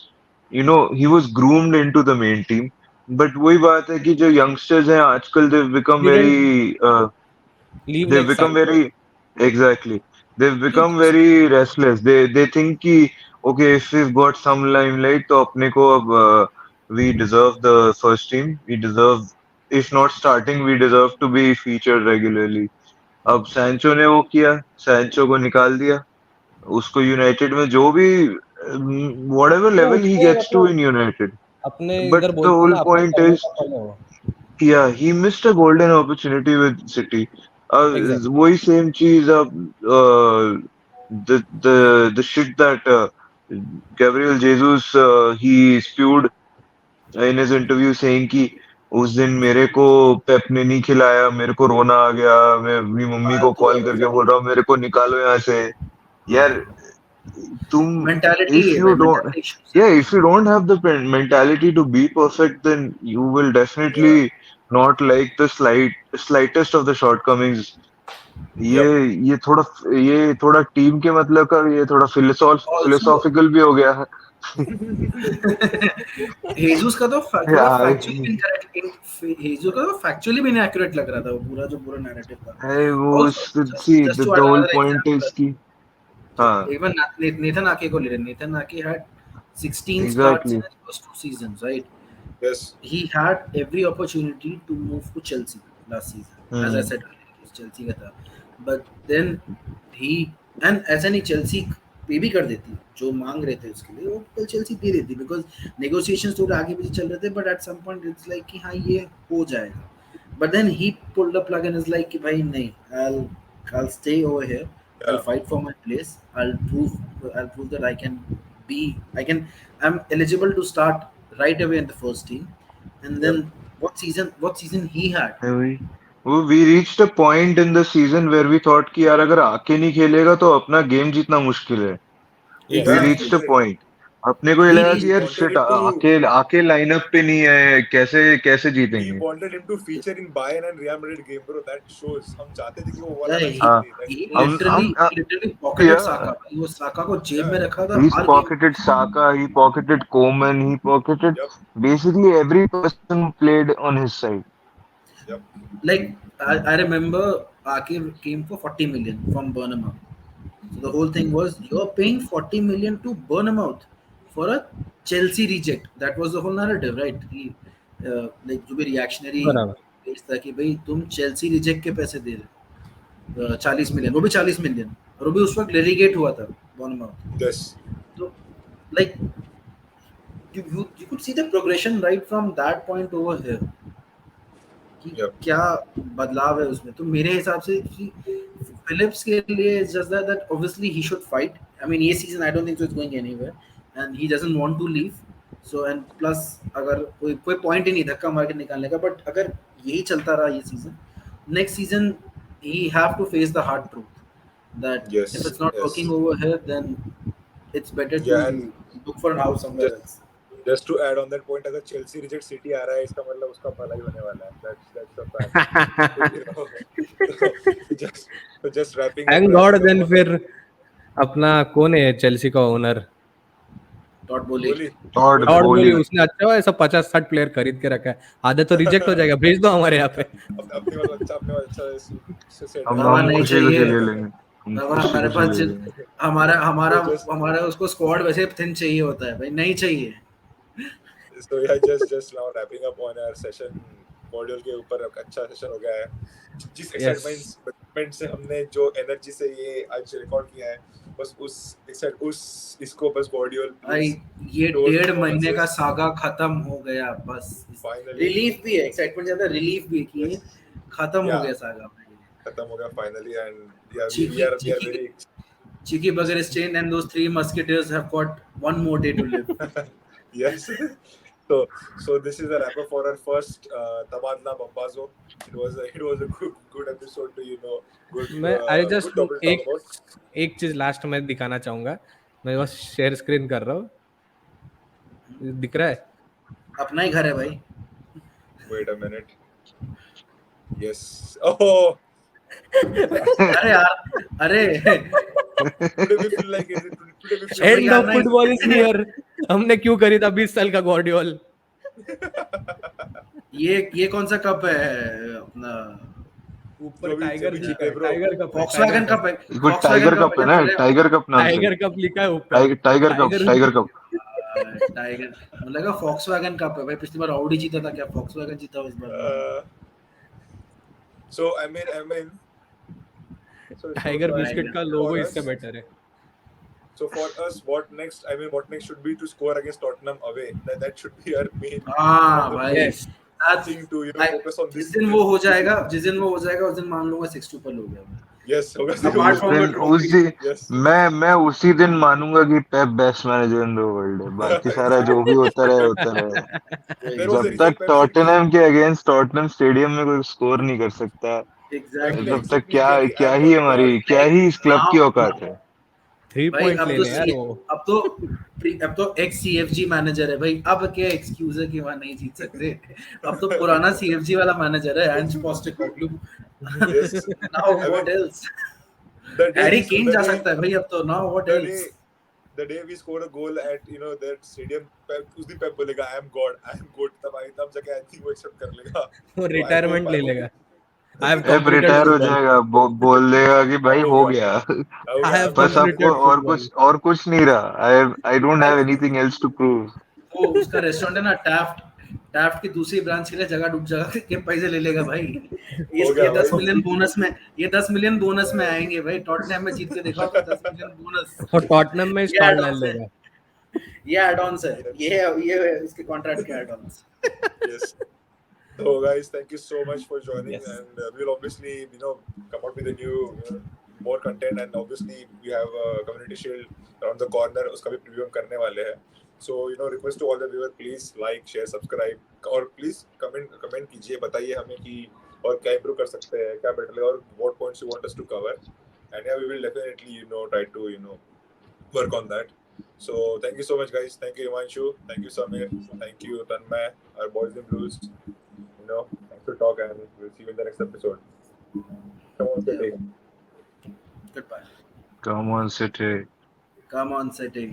S2: he was groomed into the main team. But वही बात है कि जो youngsters हैं आजकल,
S4: Didn't leave
S2: they've
S4: like
S2: become
S4: Sancho.
S2: very, exactly, they've
S3: नहीं
S2: become very restless. They think कि okay, if we've got some limelight तो अपने को अब we deserve the first team. We deserve, if not starting, we deserve to be featured regularly. अब Sancho ने वो किया, सैंचो को निकाल दिया. उसको यूनाइटेड में जो भी whatever
S4: वो
S2: level he
S4: उसने
S2: gets to in
S4: मतलब
S2: United.
S4: अपने
S2: But
S4: इधर
S2: the
S4: बोलते हैं
S2: whole
S4: ना, अपने
S2: point
S4: कर्मों
S2: is,
S4: का फल है वो.
S2: yeah, he missed a golden opportunity with City.
S4: Exactly.
S2: वही same चीज अब the shit that Gabriel Jesus he spewed in his interview saying कि उस दिन मेरे को पेप ने नहीं खिलाया, मेरे को रोना आ गया, मैं अपनी मम्मी को
S3: फालतू है
S2: कॉल
S3: वो
S2: करके
S3: सब.
S2: बोल रहा हूँ मेरे को निकालो यहाँ से. यार तुम,
S3: मेंटालिटी
S2: if
S3: है
S2: you
S3: भाई,
S2: don't,
S3: मेंटालिटी इश्यूज है.
S2: yeah, if you don't have the mentality to be perfect, then you will definitely not like the slightest of the shortcomings. ये ये थोड़ा टीम के मतलब का, ये थोड़ा
S3: Also
S2: फिलोसॉफिकल भी हो गया है.
S3: हेजूस का तो थोड़ा
S2: यार
S3: फैक्चुअली इनकरेक्ट, हेजूस का तो फैक्चुअली भी इनएक्यूरेट लग रहा था वो पूरा, जो पूरा नैरेटिव था.
S2: है वो.
S3: Also
S2: see
S3: just to
S2: the
S3: add
S2: whole
S3: another
S2: point is
S3: example,
S2: की. हाँ,
S3: even Nathan Ake को ले रहे. Nathan Ake had 16 starts
S2: exactly.
S3: in his first 2 seasons, right?
S1: Yes.
S3: He had every opportunity to move to Chelsea last season, as I said earlier, कि Chelsea का था. But then he, and ऐसा नहीं Chelsea पे भी कर देती, जो मांग रहे थे उसके लिए वो कल Chelsea दे देती, because negotiations थोड़े आगे पीछे चल रहे थे, but at some point it's like कि हाँ ये हो जाएगा. But then he pulled the plug and is like कि भाई नहीं, I'll stay over here. I'll fight for my place. I'll prove that I'm eligible to start right away in the first team. And then what season he had?
S2: वो we reached a point in the season where we thought कि यार अगर आके नहीं खेलेगा तो अपना game जीतना मुश्किल है.
S4: Yes.
S2: We
S1: Yeah,
S2: reached a
S1: exactly.
S2: point. अपने को ये
S3: He
S2: लगा
S3: reached.
S2: कि यार
S1: Wanted
S2: शिट,
S1: him to
S2: आके लाइनअप पे नहीं है, कैसे कैसे
S1: he
S2: जीतेंगे.
S1: wanted him to feature in Bayern and Real Madrid game, bro. That shows. हम चाहते थे कि वो वाला
S3: Yeah,
S1: मैच
S2: हाँ,
S1: खेले.
S3: he
S1: That shows.
S3: literally pocketed
S2: yeah,
S3: Saka. वो Saka को जेब
S1: Yeah.
S3: में रखा था
S2: he's
S3: her game.
S2: pocketed Saka, he pocketed Coman, he pocketed
S1: Yep.
S2: basically every person who played on his side.
S1: Yep.
S3: Like I remember Ake came for 40 million from Bournemouth. So the whole thing was you're paying 40 million to Bournemouth for a Chelsea reject. That was the whole narrative, right? Like जो भी reactionary
S4: बराबर
S3: case था कि भाई तुम Chelsea reject के पैसे दे रहे 40 मिलियन, वो भी 40 मिलियन, और वो भी उस वक्त relegate हुआ था Bournemouth.
S1: Yes.
S3: तो like you could see the progression right from that point over here. कि
S1: Yep.
S3: क्या बदलाव है उसमें. तो मेरे हिसाब से फिलिप्स के लिए it's just that obviously he should fight. I mean ये season I don't think so it's going anywhere and he doesn't want to leave. So and plus अगर कोई पॉइंट ही नहीं धक्का मार के निकालने का, बट अगर यही चलता रहा ये season, next season he have to face the hard truth that
S1: Yes,
S3: if it's not
S1: yes.
S3: working over here then it's better to
S1: Yeah, and
S3: look for a house somewhere else.
S1: just to add on that point, अगर Chelsea reject City आ रहा है, इसका मतलब उसका भला ही होने वाला है. That's the fact. So just wrapping
S4: thank
S1: up.
S4: God. Then फिर अपना कौन है चेल्सी का owner?
S3: Todd Bowley.
S1: Bowley.
S4: Todd
S2: Bowley.
S4: Boehly. उसने अच्छा ऐसा 50-60 प्लेयर खरीद के रखा है. आधा तो रिजेक्ट हो जाएगा, भेज दो हमारे यहाँ पे.
S1: अपने वाला अच्छा set
S2: हम
S1: है.
S3: बाबा
S2: हम
S3: नहीं
S2: उसी को
S3: चाहिए.
S2: ले लेंगे. हम
S3: बाबा
S2: उसी
S3: हमारे
S2: को
S3: पास
S2: ले लेंगे.
S3: हमारा उसको स्क्वाड वैसे थिन चाहिए होता है भाई, नहीं चाहिए.
S1: So yeah, just now wrapping up on our session. Guardiola के ऊपर अच्छा सेशन हो गया है. जिस एक्साइटमेंट से हमने जो एनर्जी से ये आज रिकॉर्ड किया है, बस इसको बस Guardiola
S3: भाई ये 1.5 महीने का सागा खत्म हो गया बस.
S1: Finally.
S3: रिलीफ भी है, एक्साइटमेंट ज्यादा रिलीफ भी है कि ये खत्म हो गया सागा भाई.
S1: खत्म हो गया finally and yeah,
S3: Cheeky-
S1: we are
S3: cheeky-
S1: very
S3: Cheeky Burger is chained and those 3 musketeers have got one more day to live.
S1: yes. So this is a wrap up for our first Tabadla Bambazo. It was a good episode to good.
S4: मैं I just
S1: good double talk about.
S4: एक चीज last में दिखाना चाहूंगा. मैं बस share screen कर रहा हूँ. दिख रहा है?
S3: अपना ही घर है भाई.
S1: Wait a minute. Yes. Oh.
S3: अरे यार, अरे
S1: Today we feel like it. Today we feel
S4: and
S3: यार
S4: ऑफ
S3: नहीं.
S4: Football is near. हमने क्यों खरीदा 20 साल का गॉर्डियोल?
S3: ये कौन सा कप है अपना?
S4: ऊपर
S1: जो भी
S4: टाइगर
S1: जीते
S4: है,
S1: bro.
S4: टाइगर कप है,
S3: Volkswagen कप है.
S2: कुछ टाइगर कप है ना, टाइगर कप नाम से.
S4: टाइगर कप लिखा है ऊपर.
S2: Tiger cup.
S3: टाइगर मुझे लगा Volkswagen कप है भाई. पिछली बार ऑडी जीता था, क्या Volkswagen जीता इस बार?
S1: So I mean. So
S4: tiger
S1: for-
S4: biscuit का
S1: for
S4: लोगो
S1: us-
S4: इससे बेटर है.
S1: So for us, what next? I mean, what next should be to score against Tottenham away. That should be our main
S3: हाँ भाई.
S4: Yes.
S1: thing to focus on
S3: जिस
S1: this.
S3: दिन वो हो जाएगा उस दिन मान लूंगा 6-2 पर हो गया.
S1: Yes, होगा.
S3: Apart from the trophy.
S1: Yes.
S2: मैं उसी दिन मानूंगा कि Pep best manager in the world है. बाकी सारा जो भी होता रहे.
S1: There was a
S2: जब
S1: reason
S2: तक
S1: Pep
S2: टॉटनहम के अगेंस्ट टॉटनहम स्टेडियम में कोई स्कोर नहीं कर सकता,
S3: Exactly.
S2: तब तक क्या ही इस क्लब की औकात है.
S4: 3
S3: भाई
S4: पॉइंट
S3: अब
S4: ले
S3: तो
S4: ले यार वो.
S3: अब तो एक्स सीएफजी मैनेजर है भाई. अब क्या एक्सक्यूज है कि वहां नहीं जीत सकते? अब तो पुराना सीएफजी वाला मैनेजर है Ange Postecoglou.
S1: Yes.
S3: Now what else?
S1: The day
S3: Harry
S1: we-
S3: Kane
S1: the
S3: जा
S1: day-
S3: सकता है भाई अब तो. Now what
S1: the
S3: else?
S1: day- The day we score a goal at that stadium, उस दिन Pep बोलेगा I am good. तब जाके I think वो accept कर लेगा.
S4: वो रिटायरमेंट ले लेगा. I have
S2: Pep
S4: completed
S2: retire हो
S4: football.
S2: जाएगा, बोल देगा कि भाई हो गया.
S4: I have
S2: बस
S4: completed
S2: आपको
S4: football.
S2: और कुछ नहीं रहा. I don't have anything else to prove.
S3: वो उसका रेस्टोरेंट है ना, टैफ्ट की दूसरी ब्रांच के लिए जगह के पैसे ले लेगा भाई.
S1: हो गया
S3: ये 10
S1: भाई.
S3: मिलियन बोनस में आएंगे भाई. टॉटनहम में जीत के दिखाओ तो 10 मिलियन बोनस.
S4: और टॉटनहम में
S3: Yeah,
S4: स्टार डाल
S3: that's it.
S4: देगा.
S3: ये एड-ऑन्स है. ये इसके कॉन्ट्रैक्ट के add-ons.
S1: Yes. So guys, thank you so much for joining,
S4: Yes.
S1: and we'll obviously come out with a new more content, and obviously we have a community shield around the corner. उसका भी preview हम करने वाले हैं. So request to all the viewers, please like, share, subscribe, और please comment कीजिए, बताइए हमें कि और क्या improve कर सकते हैं, क्या better लगा, और what points you want us to cover, and yeah, we will definitely try to work on that. So thank you so much guys. Thank you Himanshu, thank you Samir, thank you Tanmay, our boys in blues. Thanks for talk, and we'll see you in the next episode. Come on, City.
S3: Goodbye.
S2: Come on, City.
S3: Come on, City.